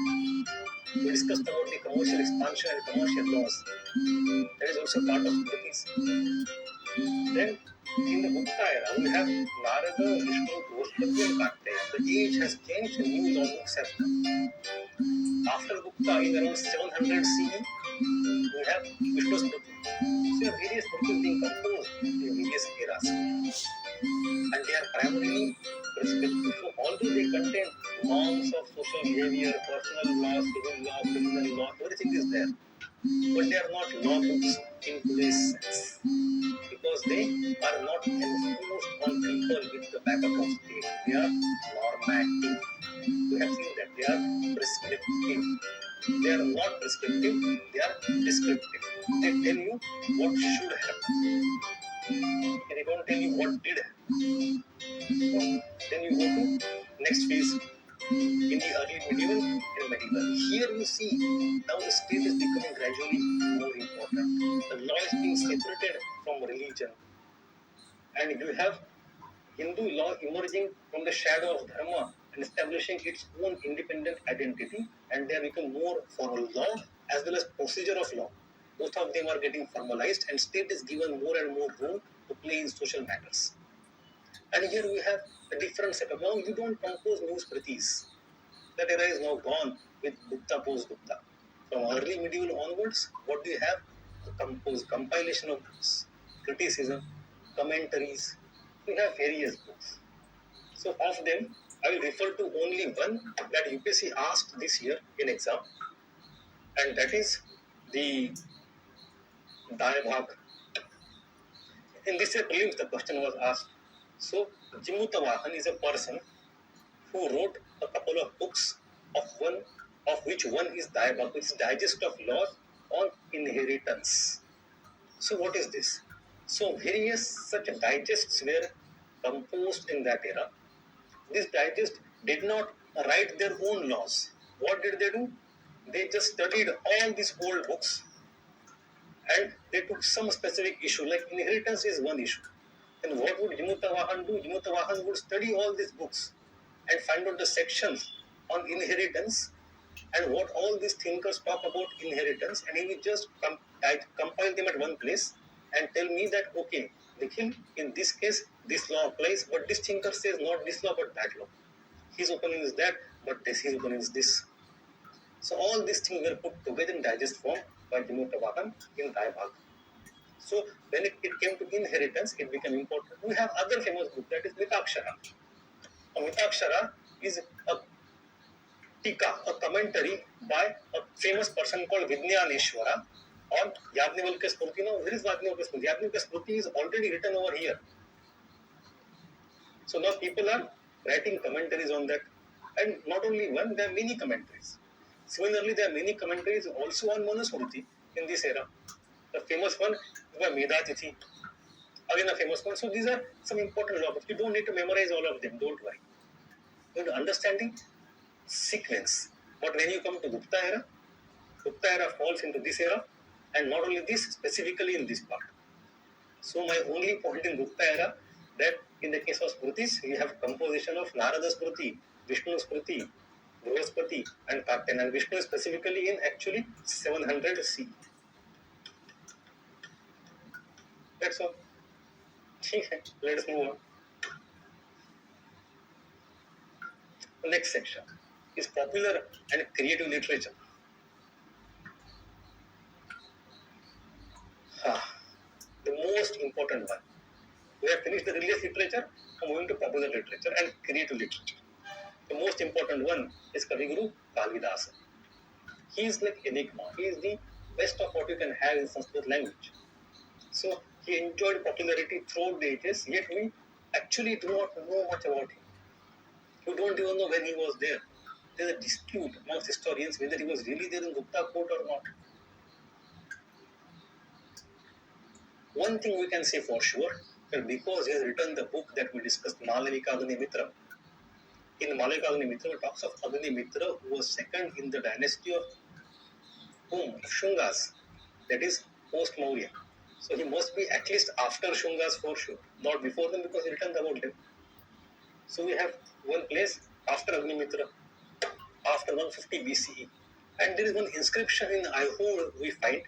We discussed about the commercial expansion and commercial laws. That is also part of Smrutis. Then, in the Gupta era, we have Narada, Vishnu, Gospati, and Karteya. The age has changed and new law books have come. After Gupta, in around 700 CE, we have Vishnu Smruti. So, there are various Smrutis being composed in various eras. And they are primarily prescriptive. So, although they contain norms of social behavior, personal law, civil law, criminal law, everything is there. But they are not law books in today's sense because they are not enforced on people with the backup of state. They are normative. We have seen that they are prescriptive. They are not prescriptive, they are descriptive. They tell you what should happen. They don't tell you what did happen. So then you go to next phase in the early medieval and medieval. Here you see now the state is becoming gradually more important. The law is being separated from religion. And you have Hindu law emerging from the shadow of Dharma and establishing its own independent identity, and they have become more formal law as well as procedure of law. Both of them are getting formalized, and state is given more and more room to play in social matters. And here we have a different setup. Now you don't compose new smritis. That era is now gone with Gupta post-Gupta. From early medieval onwards, what do you have? Compilation of books, criticism, commentaries. We have various books. So of them, I will refer to only one that UPSC asked this year in exam, and that is the Dayabhag. In this year prelims, the question was asked. So Jimutavahan is a person who wrote a couple of books, of which one is Daibak, which is Digest of Laws on Inheritance. So what is this? So various such digests were composed in that era. This digest did not write their own laws. What did they do? They just studied all these old books and they took some specific issue, like inheritance is one issue. And what would Jimutavahan do? Jimutavahan would study all these books and find out the sections on inheritance and what all these thinkers talk about inheritance, and he will just compile them at one place and tell me that, okay, Nikhil, in this case, this law applies, but this thinker says not this law, but that law. His opinion is that, but his opinion is this. So all these things were put together in digest form by Jimutavahan in Daibak. So when it came to inheritance, it became important. We have other famous book, that is Mitakshara. Mitakshara is a tika, a commentary by a famous person called Vijnaneshwara on Yajnavalkya Smriti. Now, where is Yajnavalkya Smriti? Yajnavalkya Smriti is already written over here. So now people are writing commentaries on that. And not only one, there are many commentaries. Similarly, there are many commentaries also on Manusmriti in this era. The famous one by Medhatithi. Again, a famous one. So these are some important laws. You don't need to memorize all of them, don't worry. You need to understand the sequence. But when you come to Gupta era falls into this era, and not only this, specifically in this part. So my only point in Gupta era, that in the case of Smritis, we have composition of Narada Smriti, Vishnu Smriti, Brihaspati and Karten, and Vishnu is specifically in actually 700 CE. That's all. Let us move on. The next section is popular and creative literature. The most important one. We have finished the religious literature, I'm moving to popular literature and creative literature. The most important one is Kaviguru Kalidasa. He is like enigma. He is the best of what you can have in Sanskrit language. So he enjoyed popularity throughout the ages, yet we actually do not know much about him. We don't even know when he was there. There is a dispute amongst historians whether he was really there in Gupta court or not. One thing we can say for sure, that because he has written the book that we discussed, Malavika Agnimitra. In Malavika Agnimitra, it talks of Agnimitra, who was second in the dynasty of whom? Of Shungas, that is post-Maurya. So he must be at least after Shungas for sure, not before them, because he written about them. So we have one place after Agnimitra, after 150 BCE. And there is one inscription in Aihole we find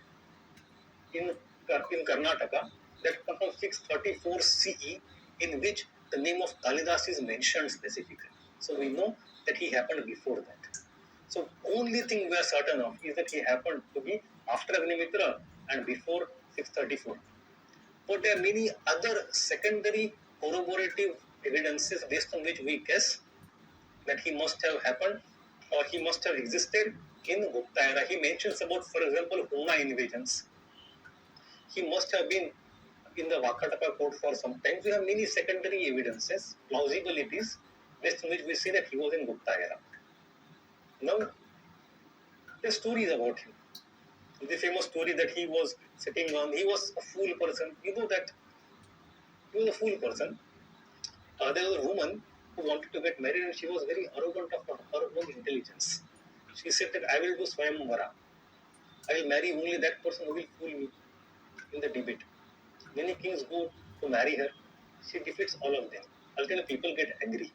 in Karnataka that comes from 634 CE, in which the name of Kalidas is mentioned specifically. So we know that he happened before that. So only thing we are certain of is that he happened to be after Agnimitra and before 634. But there are many other secondary corroborative evidences based on which we guess that he must have happened or he must have existed in Gupta era. He mentions about, for example, Huna invasions. He must have been in the Vakataka court for some time. We have many secondary evidences, plausibilities, based on which we say that he was in Gupta era. Now, the stories about him. The famous story that he was sitting on, he was a fool person. You know that he was a fool person. There was a woman who wanted to get married and she was very arrogant of her own intelligence. She said that I will do Swayamvara. I will marry only that person who will fool me in the debate. Many kings go to marry her. She defeats all of them. Ultimately, people get angry.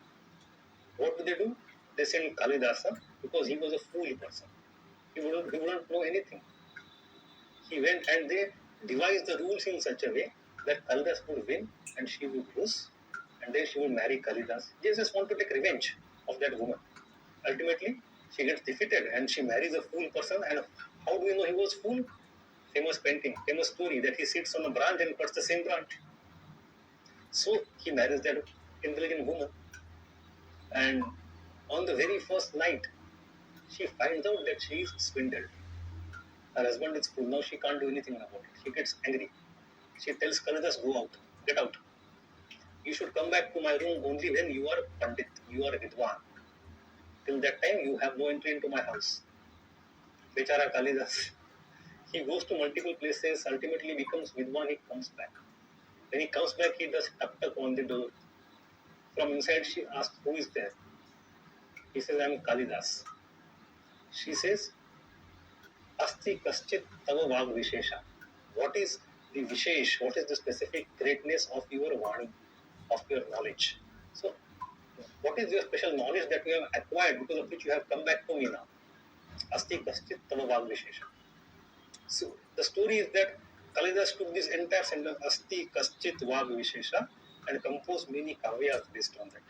What do? They send Kalidasa because he was a fool person. He wouldn't know anything. He went and they devised the rules in such a way that Kalidas would win and she would lose, and then she would marry Kalidas. They just want to take revenge of that woman. Ultimately, she gets defeated and she marries a fool person. And how do we know he was fool? Famous painting, famous story that he sits on a branch and cuts the same branch. So he marries that intelligent woman. And on the very first night, she finds out that she is swindled. Her husband is fool. Now she can't do anything about it. She gets angry. She tells Kalidas, go out, get out. You should come back to my room only when you are Pandit, you are Vidwan. Till that time, you have no entry into my house. Bechara Kalidas. He goes to multiple places, ultimately becomes Vidwan, he comes back. When he comes back, he does tuck tuck on the door. From inside, she asks, who is there? He says, I am Kalidas. She says, Asti Kaschit Tava Vag Vishesha. What is the Vishesh? What is the specific greatness of your Vani, of your knowledge? So, what is your special knowledge that you have acquired because of which you have come back to me now? Asti Kaschit Tava Vag Vishesha. So, the story is that Kalidas took this entire sentence, Asti Kaschit Vag Vishesha, and composed many kavyas based on that.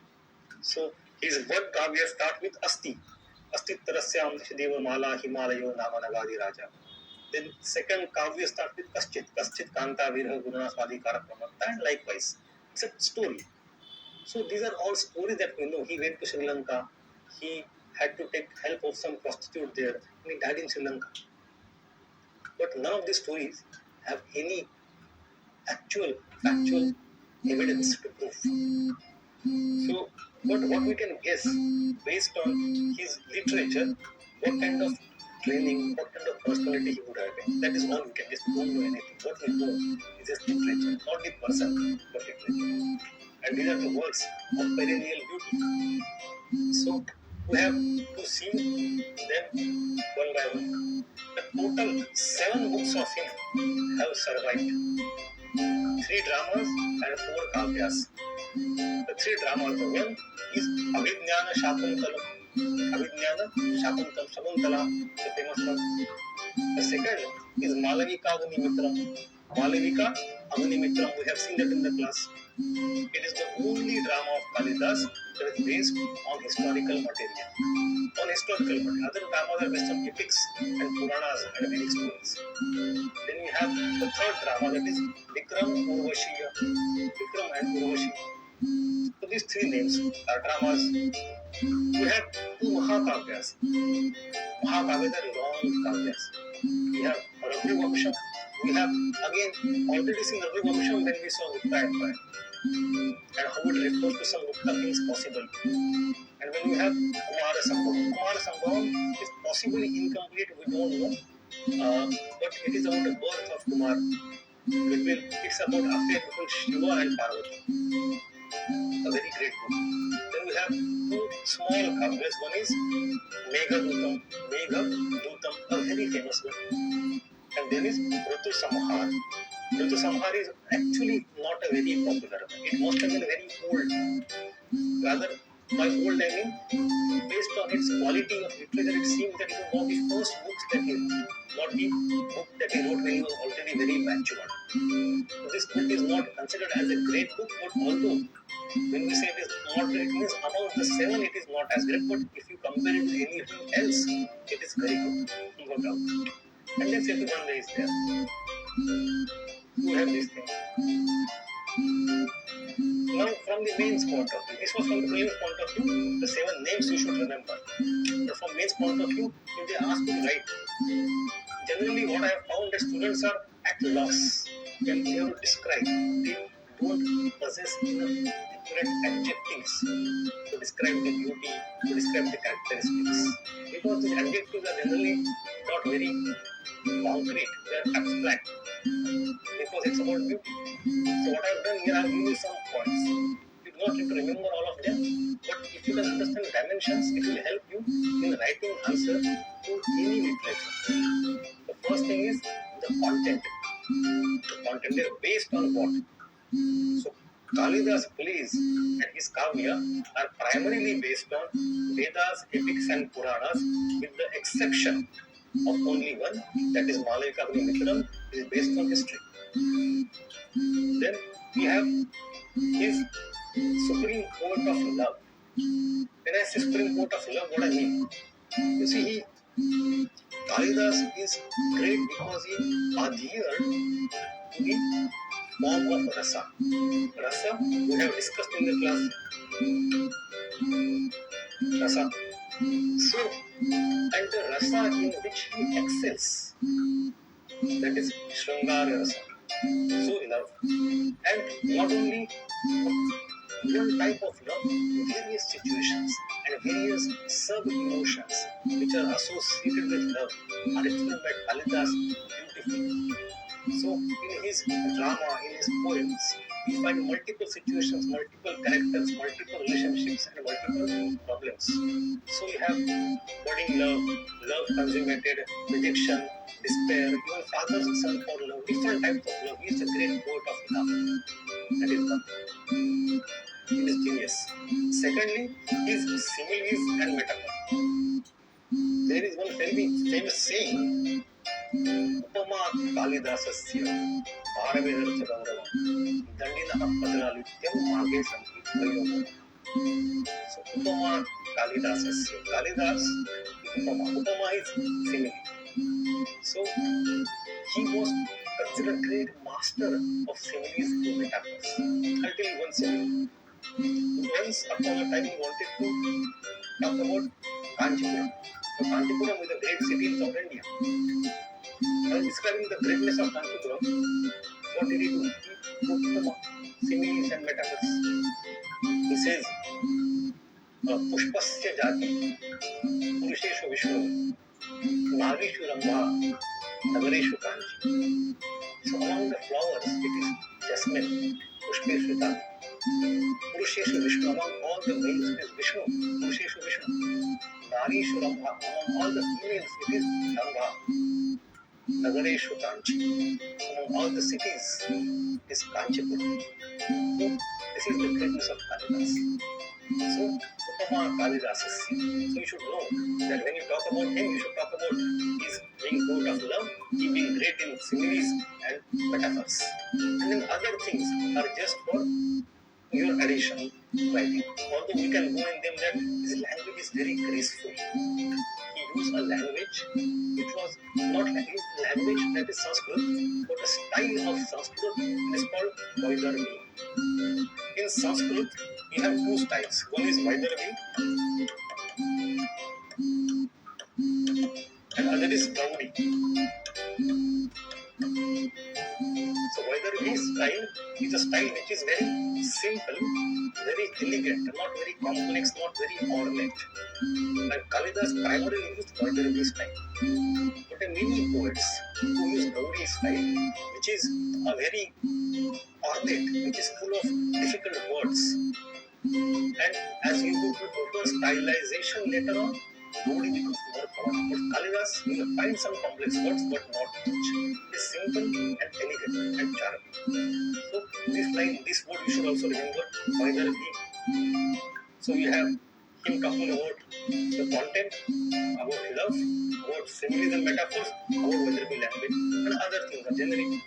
So, his one kavya starts with Asti. Asti Tarasyam Deva Mala Himalayo Nama Nagadi Raja. Then second kavya starts with Kaschit. Kaschit Kanta Virha Guruna Swadhikara Pramatta, and likewise. It's a story. So these are all stories that we know. He went to Sri Lanka. He had to take help of some prostitute there. And he died in Sri Lanka. But none of these stories have any actual, factual evidence to prove. So, but what we can guess based on his literature, what kind of training, what kind of personality he would have been. That is all we can guess. We don't know anything. What we know is his literature, not the person, but literature. And these are the works of perennial beauty. So, we have to see them one by one. The total 7 books of him have survived. 3 dramas and 4 kavyas. The 3 dramas, the one is Abhijnana Shakuntalam. Abhijnana Shakuntalam, Shakuntala, the famous one. The second is Malavika Agnimitram. Malavika Agnimitram, we have seen that in the class. It is the only drama of Kalidas that is based on historical material. On historical material. Other dramas are based on epics and Puranas and Vedic stories. Then we have the third drama, that is Vikram Urvashiya. Vikram and Urvashi. So these 3 names are dramas. We have 2 Mahakavyas. Mahakavyas are long kavyas. We have Raghu Vamsham. We have again already seen Raghu Vamsham when we saw Gupta Empire. And how it refers to some Gupta kings possible. And when we have Kumara Sambhavam. Kumara Sambhavam is possibly incomplete, we don't know. But it is about the birth of Kumar. It's about affair between Shiva and Parvati. A very great book. Then we have 2 small kavyas. One is Megha Dutam, a very famous one. And then is Ritu Samhar. Ritu Samhar is actually not a very popular one. It must have been very old. Rather, by old I mean, based on its quality of literature, it seems that it was one of the first books that he wrote, not the book that he wrote when he was already very matured. So this book is not considered as a great book, but although when we say it is not great, it means among the 7 it is not as great, but if you compare it to anything else, it is very good. No doubt. And then Setubandha is there. You have this thing. Now, from the mains point of view, this was from the prelims point of view, the 7 names you should remember. But from mains point of view, if they ask you to write, generally what I have found that students are at loss when they have to describe. They don't possess enough accurate adjectives to describe the beauty, to describe the characteristics. Because these adjectives are generally not very concrete, they are abstract. Because it's about beauty. So what I've done here, I've given you some points. You do not need to remember all of them, but if you can understand dimensions, it will help you in writing answer to any literature. The first thing is the content. The content is based on what? So Kalidas plays and his kavya are primarily based on Vedas, epics and Puranas, with the exception of only one, that is Malavika Agnimitram, is based on history. Then we have his Supreme Court of Love. When I say Supreme Court of Love, what I mean? You see, Kalidas is great because he adhered to the form of rasa. Rasa, we have discussed in the class. Rasa. So, and the rasa in which he excels, that is Shrangara Rasa. So, love. And not only one type of love, various situations. and various sub-emotions which are associated with love are explained by Kalidas beautifully. So, in his drama, in his poems, we find multiple situations, multiple characters, multiple relationships, and multiple problems. So, we have budding love, love consummated, rejection, despair, even father's son for love, different types of love. He is a great poet of love. That is one. It is genius. Secondly, his similes and metaphor. There is one very famous saying, उपमा कालिदासस्य भारवेदर्थगौरवं दण्डिनः पदलालित्यं मागे सन्ति प्रयोगः. So उपमा कालिदासस्य. Kalidas upma. Upama is simile. So he was considered great master of similes and metaphors. I'll tell you one simile. Once upon a time he wanted to talk about Kanchipuram. Now, Kanchipuram is a great city in South India. While describing the greatness of Kanchipuram, what did he do? He put similes and metaphors. He says, Pushpasya jati, Purusheshu Vishnu, Nagishu Rambha, Nagareshu Kanchi. So among the flowers, it is jasmine, Pushpeshu jati. Purusheshu Vishnu, among all the males, it is Vishnu, Purusheshu Vishnu. Narishu Rambha, among all the females, it is Rambha. Nagareshu Kanchi, among all the cities, is Kanchipuram. So, this is the greatness of Kalidas. So, Upama Kalidasasya. So, you should know that when you talk about him, you should talk about his being poet of love, he being great in similes and metaphors. And then other things are just for your addition writing. Although we can go in them that his language is very graceful. He used a language which was not like his language, that is Sanskrit, but a style of Sanskrit is called Vaidarvi. In Sanskrit, we have two styles. One is Vaidarvi and other is Gaudi. So Vaidarvi style is a style which is very simple, very elegant, not very complex, not very ornate. And Kalidas primarily used Vaidarvi style. But there are many poets who use Gaudi style, which is a very ornate, which is full of difficult words. And as you go to further stylization later on, Gaudi becomes more common. But Kalidas, you will find some complex words, but not much. It is simple and elegant and charming. So this line, this word you should also remember, Vaidarvi. So you have him talking about the content, about love, about similes and metaphors, about Vaidarvi language, and other things are generic.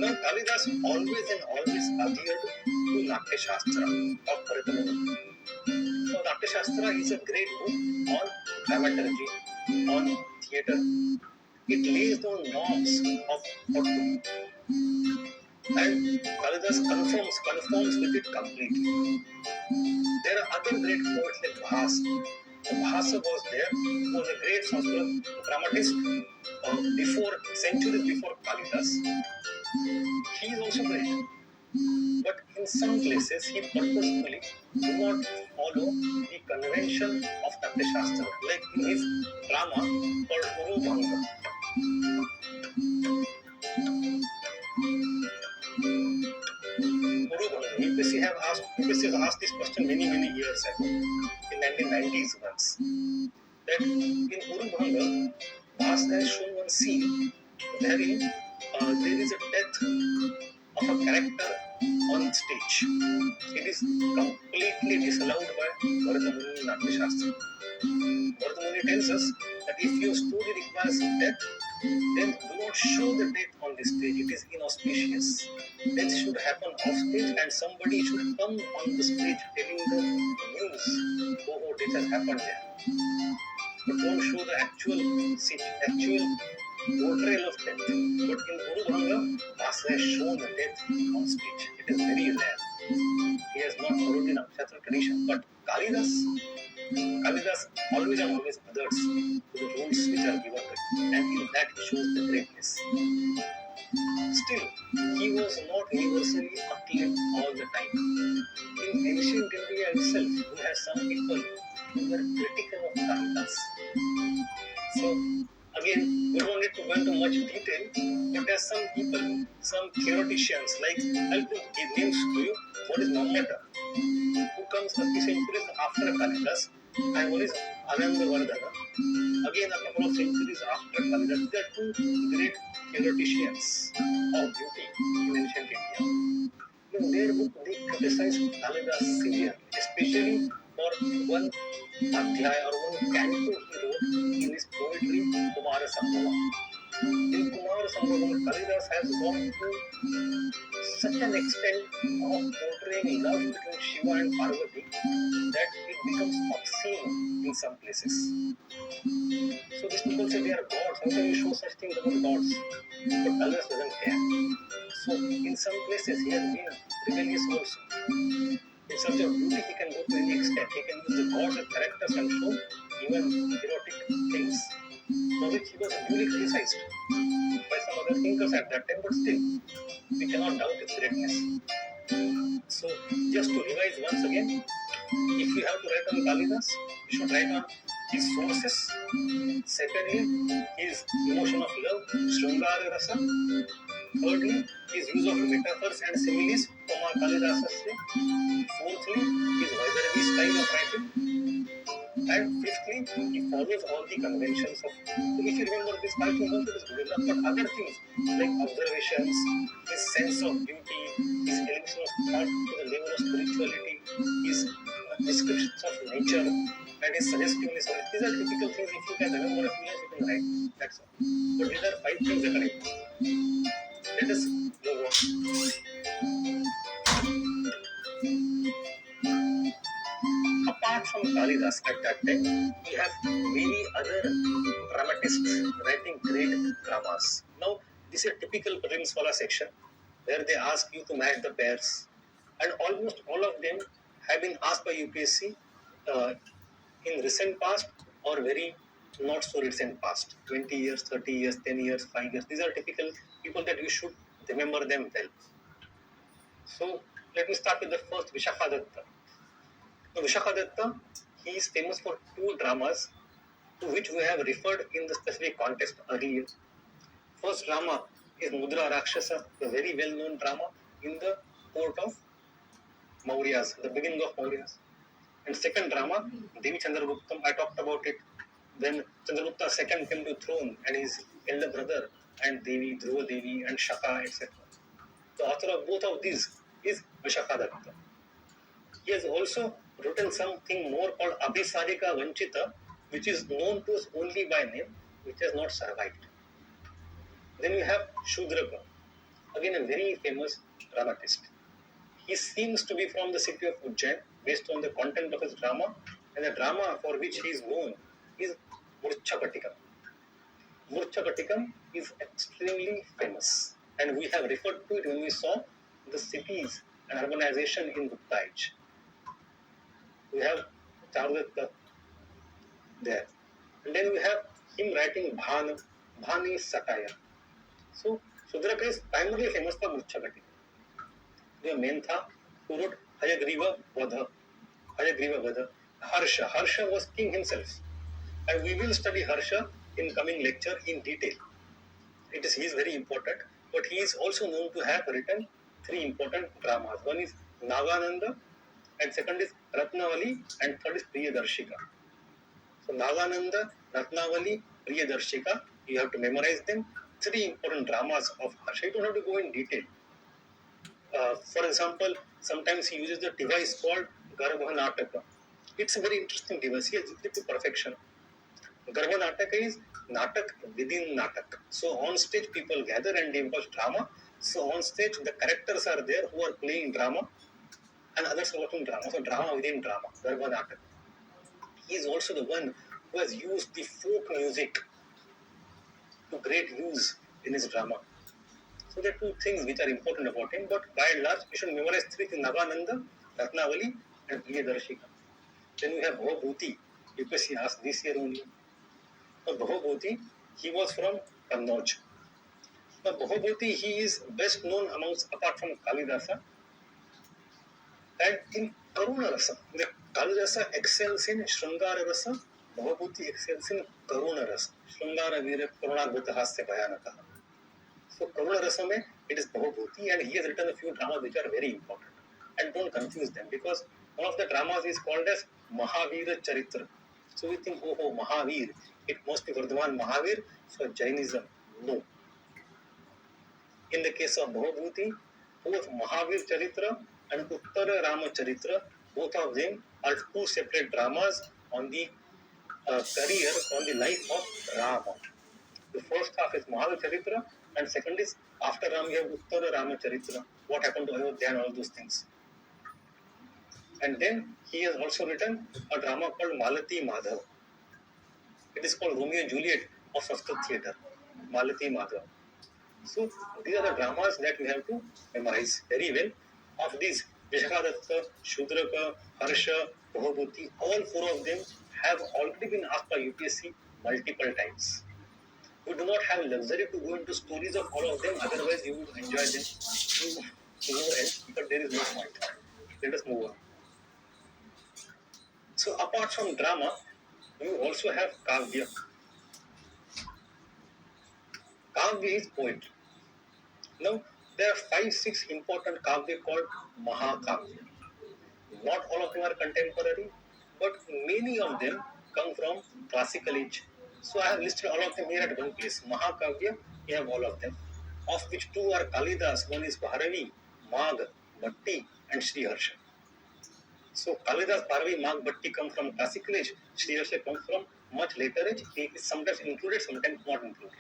Now, Kalidas always adhered to Natya Shastra of Bharata Muni. So, Natya Shastra is a great book on dramaturgy, on theatre. It lays down norms of what to do. And Kalidas conforms with it completely. There are other great poets like Bhasa. So Bhasa was there, who was a great Sanskrit dramatist centuries before Kalidas. He is also great. But in some places, he purposefully do not follow the convention of Natya Shastra, like in his drama called Uru Bhanga. UPSC has asked this question many years ago, in 1990s once, that in Uru Bhanga, Bhasa has shown one scene wherein there is a death of a character on stage. It is completely disallowed by Bharata Muni Natya Shastra. Bharata Muni tells us that if your story requires death, then do not show the death on the stage. It is inauspicious. Death should happen off stage and somebody should come on the stage telling the news, oh, death has happened there. But don't show the actual portrayal of death. But in Uru Bhanga, Bhasa has shown the death on stage. It is very rare. He has not followed the Nakshatra tradition. But Kalidas always adheres to the rules which are given to him. And in that he shows the greatness. Still, he was not universally acclaimed all the time. In ancient India itself, we had some people who were critical of Kalidas. So, again, we don't need to go into much detail, but there are some people, some theoreticians, like I'll give names to you. One is Mammata, who comes 30 centuries after Kalidas, and one is Anandavardhana, again a couple of centuries after Kalidas. They are two great theoreticians of beauty in ancient India. In their book, they criticize Kalidas severely, especially for one adhyaya or one canto he wrote in his poetry, Kumara Sambhava. In Kumara Sambhava, Kalidas has gone to such an extent of portraying love between Shiva and Parvati that it becomes obscene in some places. So these people say they are gods. How can you show such things about gods? But Kalidas doesn't care. So in some places he has been rebellious also. In search of beauty, he can go to any extent. He can use the gods as characters and show even erotic things, for which he was duly criticized by some other thinkers at that time, but still, we cannot doubt his greatness. So, just to revise once again, if you have to write on Kalidas, you should write on his sources. Secondly, his emotion of love, Shrungara Rasa. Thirdly, his use of metaphors and similes, Kumar Kalidas's say. Fourthly, his Vaidaravi style of writing. And fifthly, he follows all the conventions of. So if you remember this 5 things, also it is good enough. But other things like observations, his sense of beauty, his elevation of thought to the level of spirituality, his descriptions of nature, and his suggestiveness of it. These are typical things. If you can remember a few lines, you can write. That's all. But these are 5 things that are important. Let us move on. Apart from Kalidas at that time, we have many other dramatists writing great dramas. Now, this is a typical prelims wala section where they ask you to match the pairs, and almost all of them have been asked by UPSC in recent past or very not so recent past, 20 years, 30 years, 10 years, 5 years. These are typical people that you should remember them well. So, let me start with the first, Vishakadatta. Now, Vishakadatta, he is famous for 2 dramas to which we have referred in the specific context earlier. First drama is Mudra Rakshasa, a very well-known drama in the court of Mauryas, the beginning of Mauryas. And second drama, Devi Chandraguptam, I talked about it when Chandragupta II came to throne and his elder brother and Devi, Dhruva Devi and Shaka, etc. The author of both of these is Vishakadatta. He has also written something more called Abhisarika Vanchita, which is known to us only by name, which has not survived. Then you have Shudraka, again a very famous dramatist. He seems to be from the city of Ujjain based on the content of his drama, and the drama for which he is known is Murchakatikam. Murchakatikam is extremely famous, and we have referred to it when we saw the cities and urbanization in Gupta age. We have Charudatta there. And then we have him writing Bhani satire. So Shudraka is primarily famous for Murchakati. We have Mentha, who wrote Hayagriva Vadha. Harsha. Harsha was king himself. And we will study Harsha in coming lecture in detail. He is very important, but he is also known to have written 3 important dramas. One is Nagananda, and second is Ratnavali, and third is Priyadarshika. So Nagananda, Ratnavali, Priyadarshika, you have to memorize them. 3 important dramas of Harsha. You don't have to go in detail. For example, sometimes he uses the device called Garbha Nataka. It's a very interesting device. He has it to perfection. Garbha Nataka is Natak within Natak. So on stage people gather and they watch drama. So on stage the characters are there who are playing drama and others are watching drama. So drama within drama, Garbha Nataka. He is also the one who has used the folk music to great use in his drama. So there are 2 things which are important about him, but by and large, you should memorize 3 things: Nagananda, Ratnavali, and Priyadarshika. Then we have Bhavabhuti. UPSC asked this year only. Now, Bhavabhuti, he was from Kannauj. Now, Bhobhuti, he is best known amongst, apart from Kalidasa, that in Karuna Rasa. The Kalidasa excels in Shrungara Rasa, Bhobhuti excels in Karuna Rasa. Shrungara Veera Karuna Bhuta Hasya Bhayanaka. So Karuna Rasa mein, it is Bhobhuti, and he has written a few dramas which are very important. And don't confuse them, because one of the dramas is called as Mahavira Charitra. So we think, oh, Mahavir, it must be Vardhaman Mahavir for Jainism. No. In the case of Bhobhuti, both Mahavir Charitra and Uttara Rama Charitra, both of them are two separate dramas on the career, on the life of Rama. The first half is Mahavir Charitra, and second is after Rama, you have Uttara Rama Charitra. What happened to Ayodhya and all those things. And then he has also written a drama called Malati Madhav. It is called Romeo and Juliet of Sanskrit theatre. Malati Madhav. So these are the dramas that we have to memorize very well. Of these, Vishakadatta, Shudraka, Harsha, Bhobhuti, all four of them have already been asked by UPSC multiple times. We do not have luxury to go into stories of all of them, otherwise you would enjoy them to no end, but there is no point. Let us move on. So apart from drama, you also have Kavya. Kavya is poetry. Now, there are 5-6 important Kavya called Mahakavya. Not all of them are contemporary, but many of them come from classical age. So I have listed all of them here at one place. Mahakavya, we have all of them, of which two are Kalidas. One is Bharavi, Magh, Bhatti, and Sri Harsha. So Kalidas, Bharavi, Magh, Bhatti come from classical age. Sri Harsha comes from much later age. He is sometimes included, sometimes not included.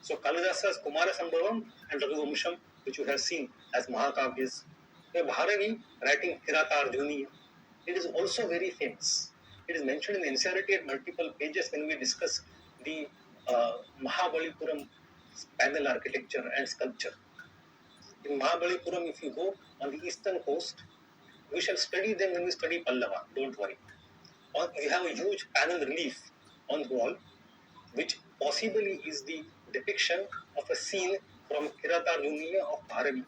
So Kalidasa's Kumara Sambhavam and Raghuvamsham, which you have seen as Mahakavyas. Bharavi writing Kirata Arjuniya, it is also very famous. It is mentioned in the NCERT at multiple pages when we discuss the Mahabalipuram panel architecture and sculpture. In Mahabalipuram, if you go on the eastern coast, we shall study them when we study Pallava, don't worry. We have a huge panel relief on the wall, which possibly is the depiction of a scene from Kirata Arjuniya of Bharavi.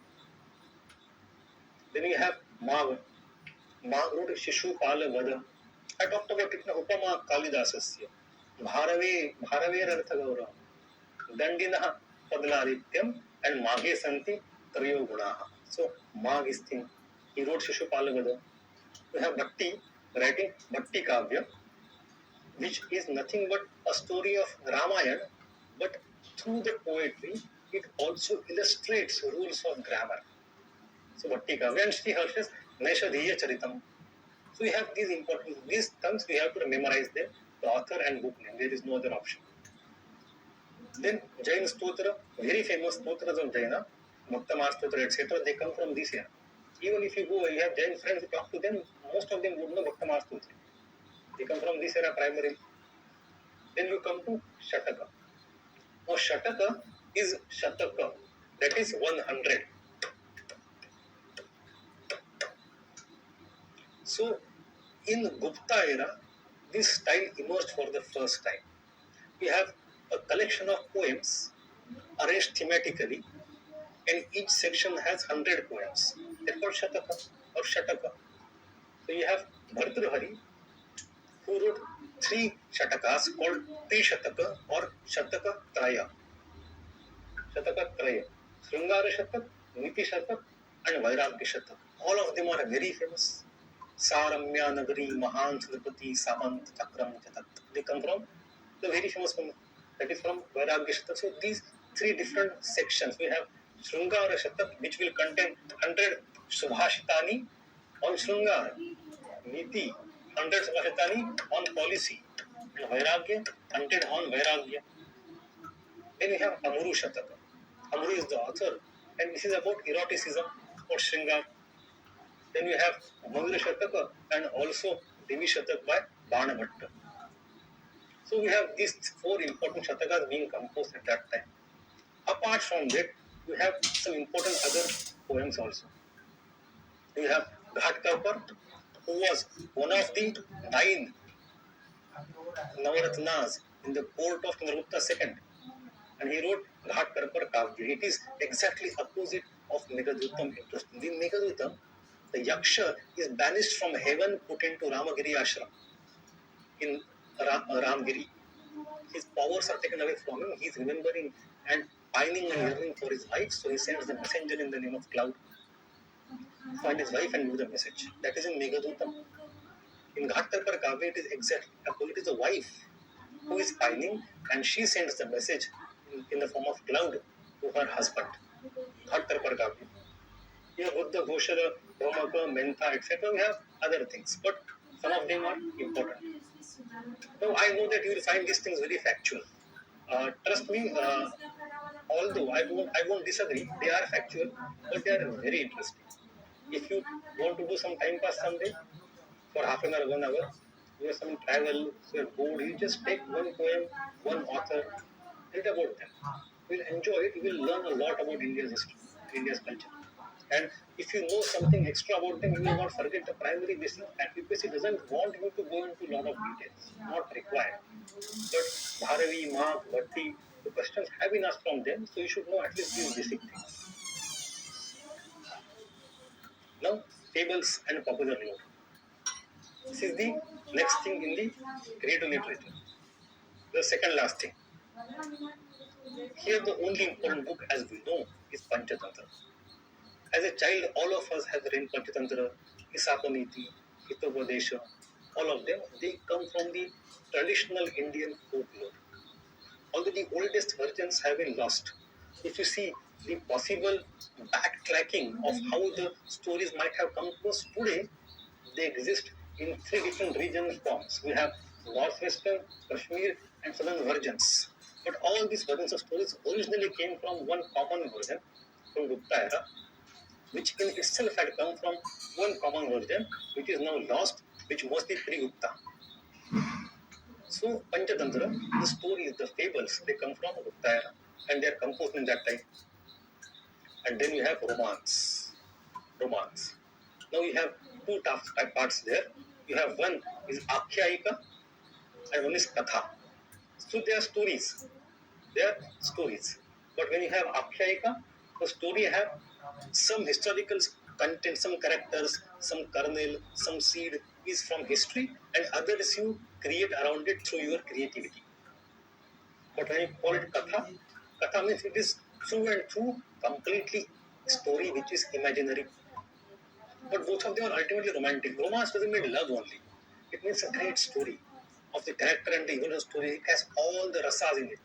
Then we have Magh. Magh wrote Shishupala Vada. I talked about it in Upama Kalidasasya. Bharave Artha Gaurav. Dandinaha Padlarityam and Maghe Santi Trayo Gunaha. So Magh is thing. He wrote Shishupala Vada. We have Bhatti writing Bhatti Kavya, which is nothing but a story of Ramayana, but through the poetry, it also illustrates rules of grammar. So Bhatti Kavya and Sri Harsha's Naishadhiya Charitam. So we have these terms, we have to memorize them, the author and book name. There is no other option. Then Jain Stotra, very famous stotras of Jaina, Bhaktamar Stotra, etc., they come from this era. Even if you go, you have Jain friends, you talk to them, most of them would know Bhaktamar Stotra. They come from this era primarily. Then you come to Shataka. Now Shataka is Shataka, that is 100. So in Gupta era, this style emerged for the first time. We have a collection of poems arranged thematically, and each section has 100 poems. They're called Shataka or Shataka. So you have Bhartrhari, who wrote 3 Shatakas called Trishataka or Shataka Traya. Shataka Traya. Sringara Shatak, Niti Shatak, and Vairagya Shatak. All of them are very famous. Saramya Nagari, Mahan Chhatrapati, Samant, Chakram, Chatak. They come from the very famous one. That is from Vairagya Shatak. So these 3 different sections. We have Sringara Shatak, which will contain 100 Subhashitani on Sringara, Niti, 100 Subhashitani on policy, and Vairagya, 100 on Vairagya. Then we have Amuru Shataka. Amuru is the author, and this is about eroticism or Shringar. Then we have Mavira Shataka and also Devi Shatak by Bana Bhatta. So we have these 4 important Shatakas being composed at that time. Apart from that, we have some important other poems also. We have Ghatkapar, who was one of the 9 Navaratnas in the court of Chandragupta II. and he wrote Ghat Karpar Kavya. It is exactly opposite of Meghadutam. Interesting. In Meghadutam, the Yaksha is banished from heaven, put into Ramagiri ashram in Ramgiri. His powers are taken away from him. He is remembering and pining and yearning for his wife, so he sends the messenger in the name of cloud. Find his wife and give the message. That is in Meghadutam. In Ghattarpar Kavya, it is exactly opposite. It is the wife who is pining and she sends the message in the form of cloud to her husband. Ghattarpar Kavya. We have Buddha, Ghoshara, Brahmaka, Mentha, etc. We have other things, but some of them are important. Now, I know that you will find these things very factual. Trust me, although I won't disagree, they are factual, but they are very interesting. If you want to do some time pass someday, for half an hour, 1 hour, you have some travel, so you're bored, you just take one poem, one author, read about them. You will enjoy it, you will learn a lot about India's history, India's culture. And if you know something extra about them, you will not forget the primary business. And UPSC doesn't want you to go into a lot of details, not required. But Bharavi, Mark, Bhatti, the questions have been asked from them, so you should know at least these basic things. Now, tables and popular lore. This is the next thing in the creative literature. The second last thing. Here, the only important book, as we know, is Panchatantra. As a child, all of us have read Panchatantra, Isapaniti, Hitopadesha, all of them. They come from the traditional Indian folklore. Although the oldest versions have been lost, if you see the possible backtracking of how the stories might have come to us today, they exist in three different regional forms. We have northwestern, Kashmir, and southern versions. But all these versions of stories originally came from one common version from Gupta era, which in itself had come from one common version, which is now lost, which was the pre-Gupta. So Panchatantra, the stories, the fables, they come from Gupta era, and they are composed in that time. And then you have romance. Romance. Now you have two parts there. You have one is Akhyayika and one is Katha. So they are stories. They are stories. But when you have Akhyayika, the story have some historical content, some characters, some kernel, some seed is from history, and others you create around it through your creativity. But when you call it Katha, Katha means it is through and through completely story which is imaginary. But both of them are ultimately romantic. Romance doesn't mean love only. It means a great story of the character and the event of story. It has all the rasas in it.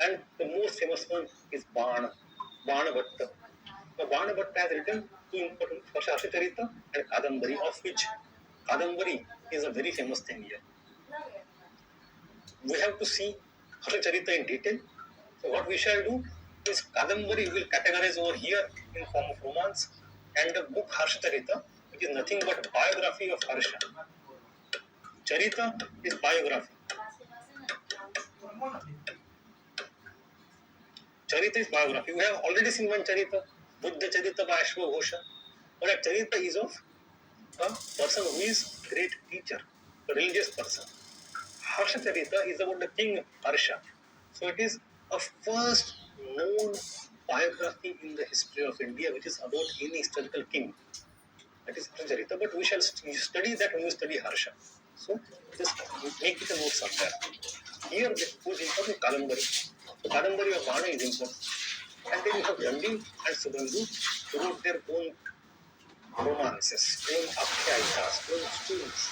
And the most famous one is Bana Bhatta. Now, Bana Bhatta has written two important Harsha-charita and Kadambari, of which Kadambari is a very famous thing here. We have to see Harsha-charita in detail. So what we shall do is Kadambari we will categorize over here in form of romance, and the book Harsha-charita, which is nothing but biography of Harsha. Charita is biography. Charita is biography. We have already seen one Charita, Buddha Charita by Ashwa Ghosha. But a Charita is of a person who is great teacher, a religious person. Harsha Charita is about the king Harsha. So it is a first known biography in the history of India which is about any historical king. That is Harsha Charita, but we shall study that when we study Harsha. So just make it a note somewhere. Here the who's important Kadambari. So Kadambari of Bana is important. And then you have Dandin and Subandhu who wrote their own romances, own akhyayikas, own stories.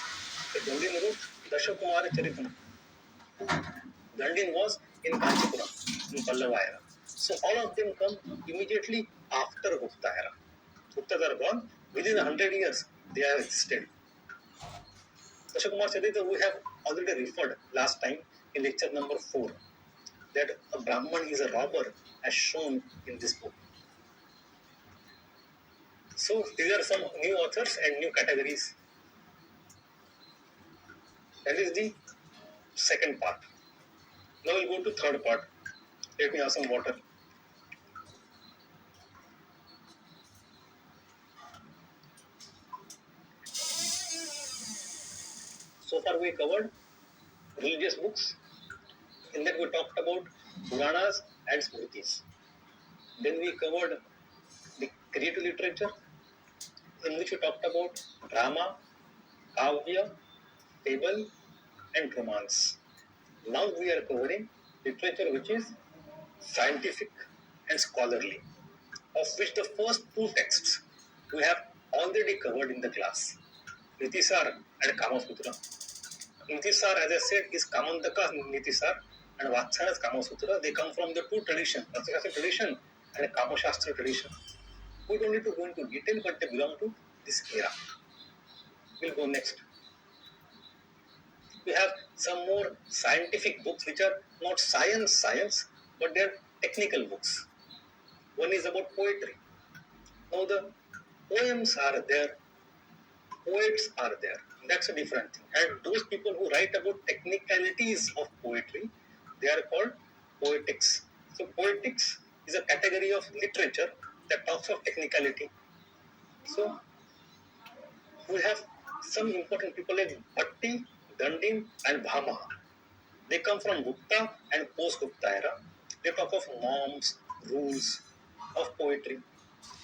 So Dandin wrote Dashakumara Charitam. Dandin was in Kanchipuram, in Pallava era. So all of them come immediately after Gupta era. Guptas are gone. Within 100 years, they have existed. Dashakumar Charita, we have already referred last time in lecture number 4 that a Brahman is a robber as shown in this book. So these are some new authors and new categories. That is the second part. Now we'll go to third part. Let me have some water. So far we covered religious books. In that we talked about Puranas and Smritis. Then we covered the creative literature, in which we talked about drama, kavya, fable, and romance. Now we are covering literature which is scientific and scholarly, of which the first two texts we have already covered in the class, Nitisar and Kamasutra. Nitisar, as I said, is Kamandaka Nitisar and Vatsaya's Kamasutra. They come from the two traditions, Arthashastra tradition and Kamashastra tradition. We don't need to go into detail, but they belong to this era. We'll go next. We have some more scientific books which are not science, but they're technical books. One is about poetry. Now the poems are there, poets are there. That's a different thing. And those people who write about technicalities of poetry, they are called poetics. So poetics is a category of literature that talks of technicality. So we have some important people like Bhatti, Dandin, and Bhama. They come from Gupta and post-Gupta era. They talk of norms, rules of poetry.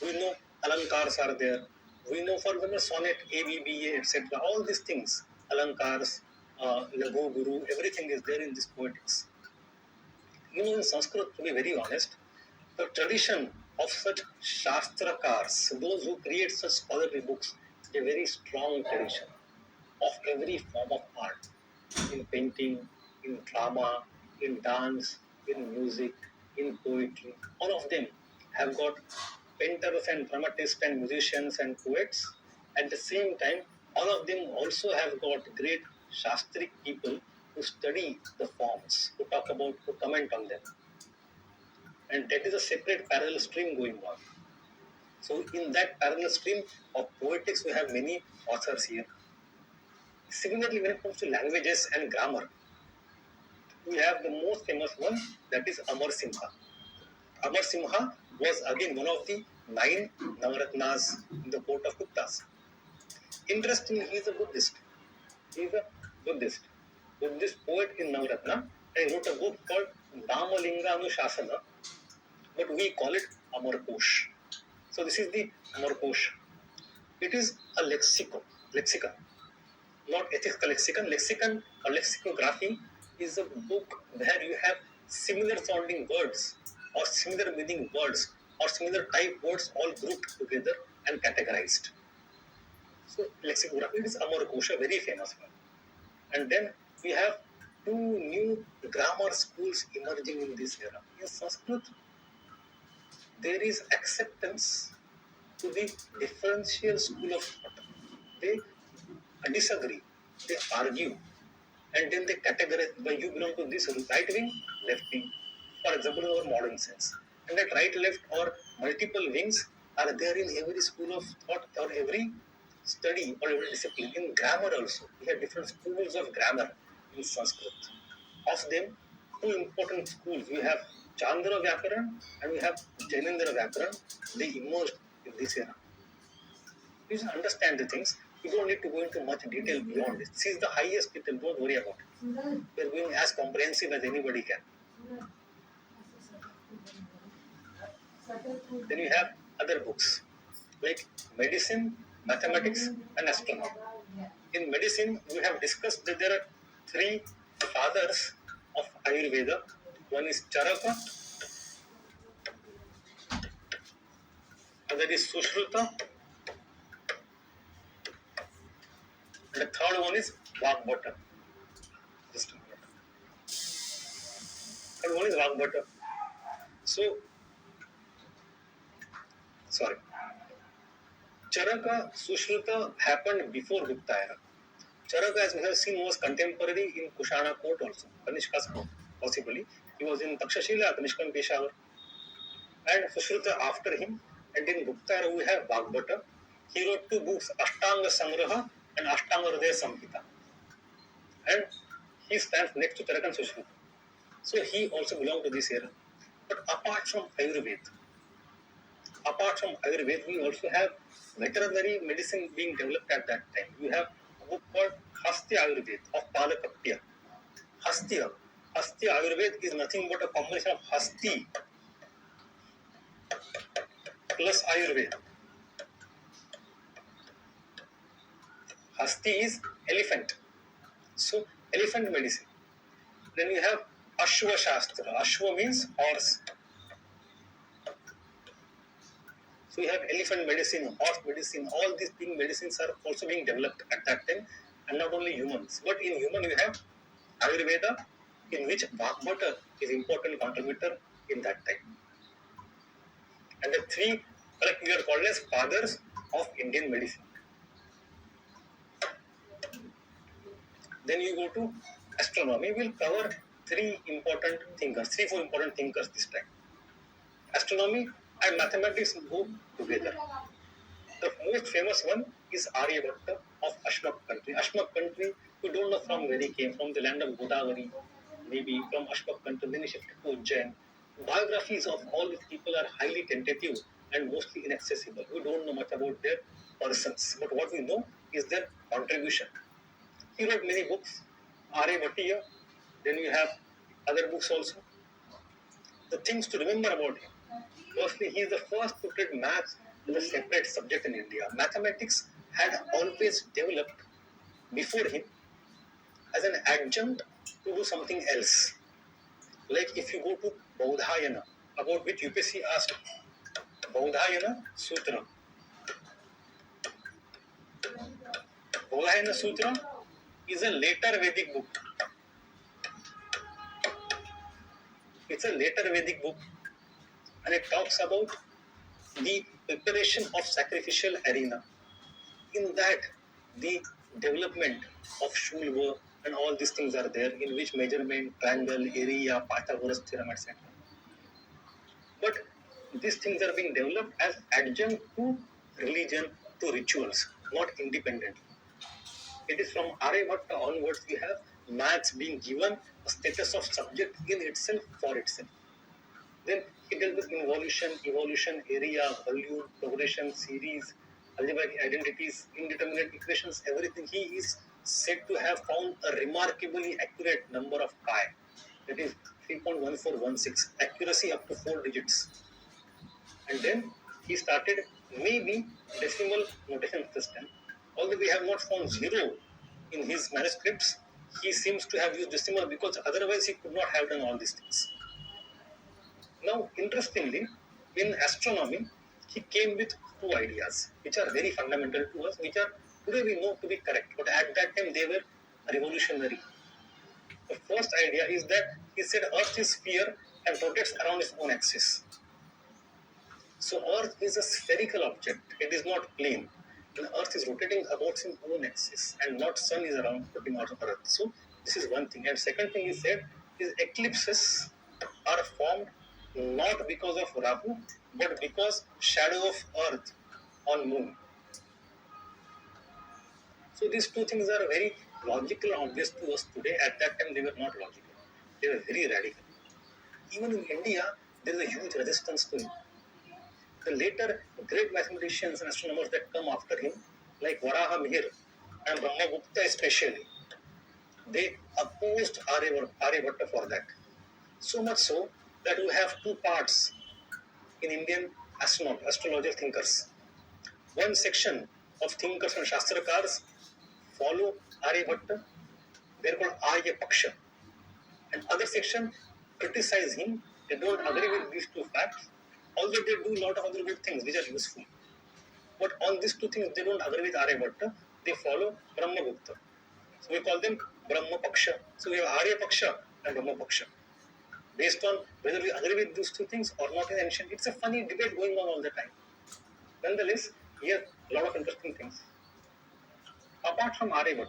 We know alankars are there. We know, for example, sonnet, ABBA, etc. All these things, alankars, lagu, guru, everything is there in this poetics. You know, in Sanskrit, to be very honest, the tradition of such shastrakars, those who create such scholarly books, is a very strong tradition of every form of art, in painting, in drama, in dance, in music, in poetry. All of them have got painters and dramatists and musicians and poets. At the same time, all of them also have got great Shastric people who study the forms, who talk about, who comment on them. And that is a separate parallel stream going on. So in that parallel stream of poetics, we have many authors here. Similarly, when it comes to languages and grammar, we have the most famous one, that is Amar Simha. Amar Simha was again one of the 9 Navaratnas in the court of Guptas. Interestingly, he is a Buddhist. He is a Buddhist poet in Navaratna, and he wrote a book called Damalinga Anushasana, but we call it Amar Kosh. So this is the Amar Kosh. It is a lexicon, not ethical lexicon. Lexicon or lexicography is a book where you have similar sounding words or similar meaning words or similar type words all grouped together and categorized. So lexicography is Amar Kosha, very famous one. And then we have two new grammar schools emerging in this era. In Sanskrit, there is acceptance to the differential school of thought. They disagree, they argue, and then they categorize, but you belong to this right wing, left wing, for example, in our modern sense. And that right, left, or multiple wings are there in every school of thought or every study or every discipline. In grammar also, we have different schools of grammar in Sanskrit. Of them, two important schools. We have Chandra Vyakaran and we have Jainendra Vyakaran. They emerged in this era. You should understand the things. You don't need to go into much detail beyond this. This is the highest detail. Don't worry about it. We are going as comprehensive as anybody can. Then you have other books like medicine, mathematics, and astronomy. In medicine, we have discussed that there are 3 fathers of Ayurveda. One is Charaka, other is Sushruta, and the third one is Vagbhata. Third one is Vagbhata. So, sorry. Charaka, Sushruta happened before Gupta era. Charaka, as we have seen, was contemporary in Kushana court also, Kanishka's court, possibly. He was in Takshashila, Kanishka in Peshawar. And Sushruta after him, and in Gupta era we have Vagbhata. He wrote 2 books, Ashtanga Sangraha and Ashtanga Hridaya Samhita. And he stands next to Charaka and Sushruta. So he also belonged to this era. But apart from Ayurveda, we also have veterinary medicine being developed at that time. We have a book called Hastya Ayurveda of Palakapya. Hastya Hasti Ayurveda is nothing but a combination of Hasti plus Ayurveda. Hasti is elephant. So, elephant medicine. Then you have Ashwa Shastra. Ashwa means horse. So you have elephant medicine, horse medicine, all these things, medicines are also being developed at that time, and not only humans. But in human you have Ayurveda, in which Bhagavata is important contributor in that time. And the three, like we are called as fathers of Indian medicine. Then you go to astronomy. We'll cover three, four important thinkers this time. Astronomy and mathematics go together. The most famous one is Aryabhatta of Ashmak country. Ashmak country, we don't know from where he came, from the land of Godavari, maybe from Ashmak country, then he shifted to Ujjain. Biographies of all these people are highly tentative and mostly inaccessible. We don't know much about their persons, but what we know is their contribution. He wrote many books, Aryabhatiya, then you have other books also. The things to remember about him. Firstly, he is the first to treat maths as a separate subject in India. Mathematics had always developed before him as an adjunct to do something else. Like if you go to Bodhayana, about which UPSC asked, Bodhayana Sutra. Bodhayana Sutra is a later Vedic book. It's a later Vedic book, and it talks about the preparation of sacrificial arena. In that, the development of Shulva and all these things are there, in which measurement, triangle, area, Pythagoras theorem, etc. But these things are being developed as adjunct to religion, to rituals, not independently. It is from Aryabhatta onwards we have maths being given a status of subject in itself for itself. Then he dealt with involution, evolution, area, volume, progression, series, algebraic identities, indeterminate equations, everything. He is said to have found a remarkably accurate number of pi. That is 3.1416, accuracy up to 4 digits. And then he started maybe decimal notation system. Although we have not found zero in his manuscripts, he seems to have used decimal because otherwise he could not have done all these things. Now, interestingly, in astronomy, he came with two ideas which are very fundamental to us, which are today we know to be correct, but at that time they were revolutionary. The first idea is that he said Earth is sphere and rotates around its own axis. So Earth is a spherical object, it is not plane. And Earth is rotating about its own axis, and not Sun is around rotating out of Earth. So this is one thing. And second thing he said is eclipses are formed not because of Rahu, but because shadow of Earth on Moon. So these two things are very logical and obvious to us today. At that time, they were not logical. They were very radical. Even in India, there is a huge resistance to him. The later great mathematicians and astronomers that come after him, like Varaha Mihir and Brahmagupta especially, they opposed Aryabhatta for that. So much so that we have two parts in Indian astrological thinkers. One section of thinkers and Shastrakars follow Aryabhatta, they're called Arya Paksha. And other section criticize him, they don't agree with these two facts, although they do a lot of other good things which are useful. But on these two things, they don't agree with Aryabhatta, they follow Brahmagupta. So we call them Brahma Paksha. So we have Arya Paksha and Brahma Paksha. Based on whether we agree with these two things or not in ancient, it's a funny debate going on all the time. Nonetheless, here a lot of interesting things. Apart from Aryabhatta,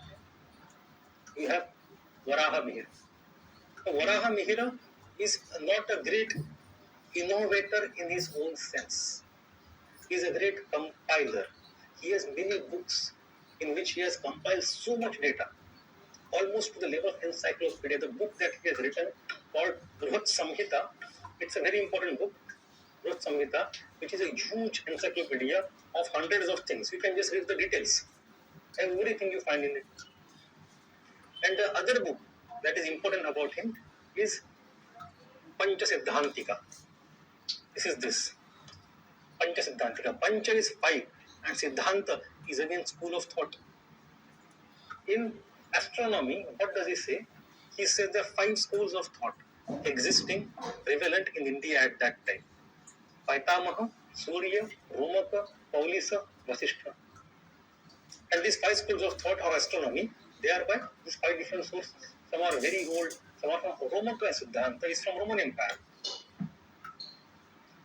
we have Varaha Mihira. So Varaha Mihira is not a great innovator in his own sense. He is a great compiler. He has many books in which he has compiled so much data, almost to the level of encyclopedia. The book that he has written called Brihat Samhita, it's a very important book, Brihat Samhita, which is a huge encyclopedia of hundreds of things. You can just read the details, everything you find in it. And the other book that is important about him is Pancha Siddhantika. This is this. Pancha Siddhantika. Pancha is 5 and Siddhanta is again school of thought. In astronomy, what does he say? He says there are 5 schools of thought existing, prevalent in India at that time. Paitamaha, Surya, Romaka, Paulisa, Vasishtha. And these 5 schools of thought or astronomy, they are by these 5 different sources. Some are very old, some are from Romaka Siddhanta is from Roman Empire.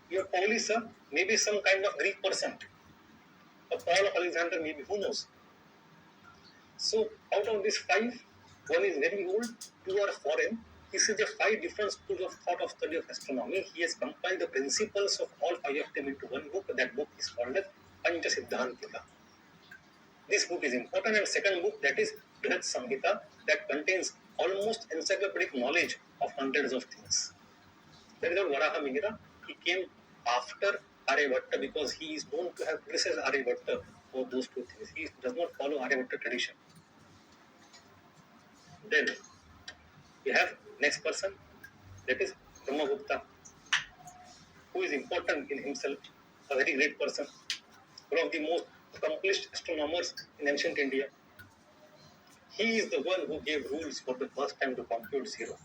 Your Paulisa may be some kind of Greek person. Or Paul of Alexander maybe, who knows? So out of these 5, one is very old, 2 are foreign. He says the 5 different schools of thought of study of astronomy. He has compiled the principles of all 5 of them into one book. That book is called as Pancha Siddhantika. This book is important. And second book, that is Brihat Samhita, that contains almost encyclopedic knowledge of hundreds of things. That is what Varaha Mihira. He came after Aryabhatta because he is known to have criticized Aryabhatta for those 2 things. He does not follow Aryabhatta tradition. Then we have next person, that is Brahmagupta, who is important in himself, a very great person, one of the most accomplished astronomers in ancient India. He is the one who gave rules for the first time to compute zero.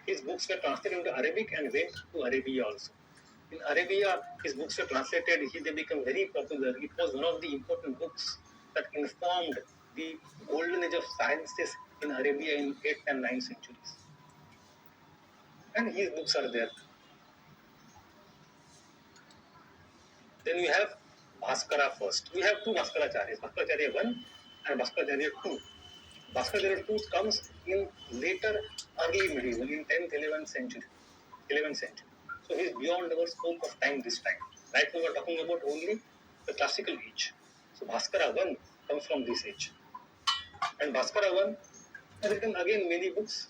His books were translated into Arabic and went to Arabia also. In Arabia, his books were translated, they became very popular. It was one of the important books that informed the golden age of sciences in Arabia in 8th and 9th centuries. And his books are there. Then we have Bhaskara first. We have 2 Bhaskaracharyas, Bhaskaracharya 1 and Bhaskaracharya 2. Bhaskaracharya 2 comes in later early medieval, in 10th, 11th century. So he is beyond our scope of time this time. Right now we are talking about only the classical age. So Bhaskara 1 comes from this age. And Bhaskara 1 has written again many books,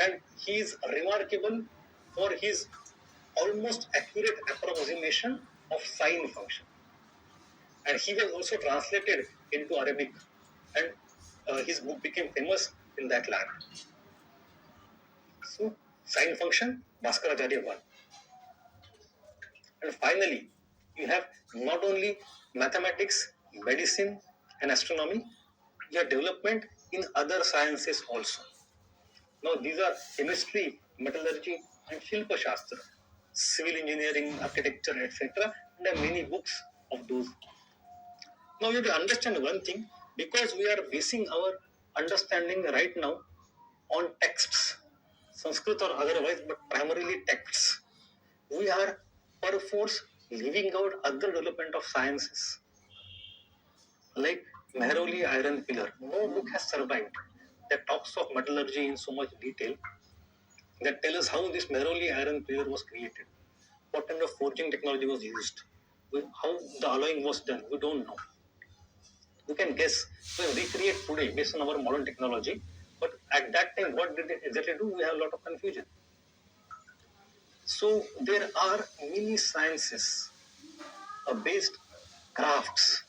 and he is remarkable for his almost accurate approximation of sine function. And he was also translated into Arabic, and his book became famous in that land. So, sine function, Bhaskaracharya 1. And finally, you have not only mathematics, medicine, and astronomy, you have development in other sciences also. Now, these are chemistry, metallurgy, and Shilpa Shastra, civil engineering, architecture, etc. And there are many books of those. Now, you have to understand one thing, because we are basing our understanding right now on texts, Sanskrit or otherwise, but primarily texts. We are perforce leaving out other development of sciences, like Mehrauli iron pillar. No book has survived that talks of metallurgy in so much detail, that tell us how this Mehrauli iron pillar was created, what kind of forging technology was used, how the alloying was done. We don't know. We can guess, we recreate today based on our modern technology, but at that time, what did they exactly do? We have a lot of confusion. So there are many sciences based crafts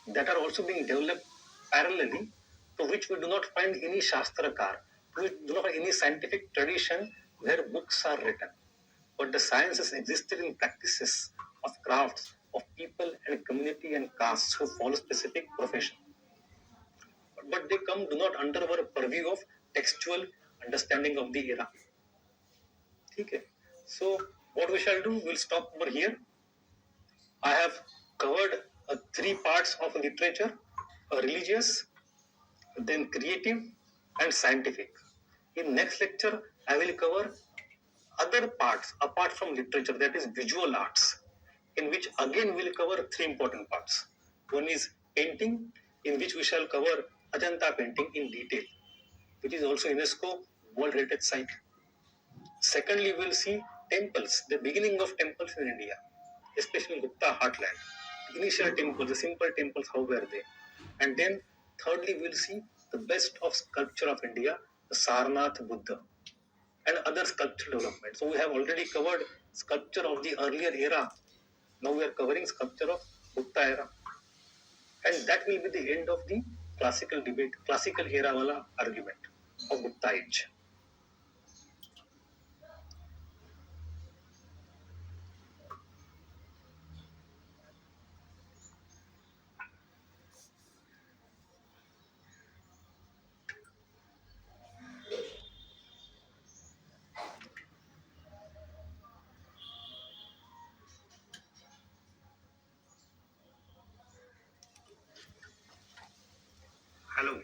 that are also being developed parallelly, to which we do not find any Shastrakar, we do not find any scientific tradition where books are written. But the sciences existed in practices of crafts of people and community and castes who follow specific profession. But they do not under our purview of textual understanding of the era. Okay. So what we shall do, we'll stop over here. I have covered 3 parts of literature, religious, then creative and scientific. In next lecture, I will cover other parts apart from literature, that is visual arts, in which again we will cover 3 important parts. One is painting, in which we shall cover Ajanta painting in detail, which is also UNESCO World Heritage Site. Secondly, we will see temples, the beginning of temples in India, especially in Gupta heartland. Initial temples, the simple temples, how were they? And then thirdly, we will see the best of sculpture of India, the Sarnath Buddha, and other sculpture development. So we have already covered sculpture of the earlier era. Now we are covering sculpture of Gupta era. And that will be the end of the classical debate, classical era wala argument. of Gupta age. Hello.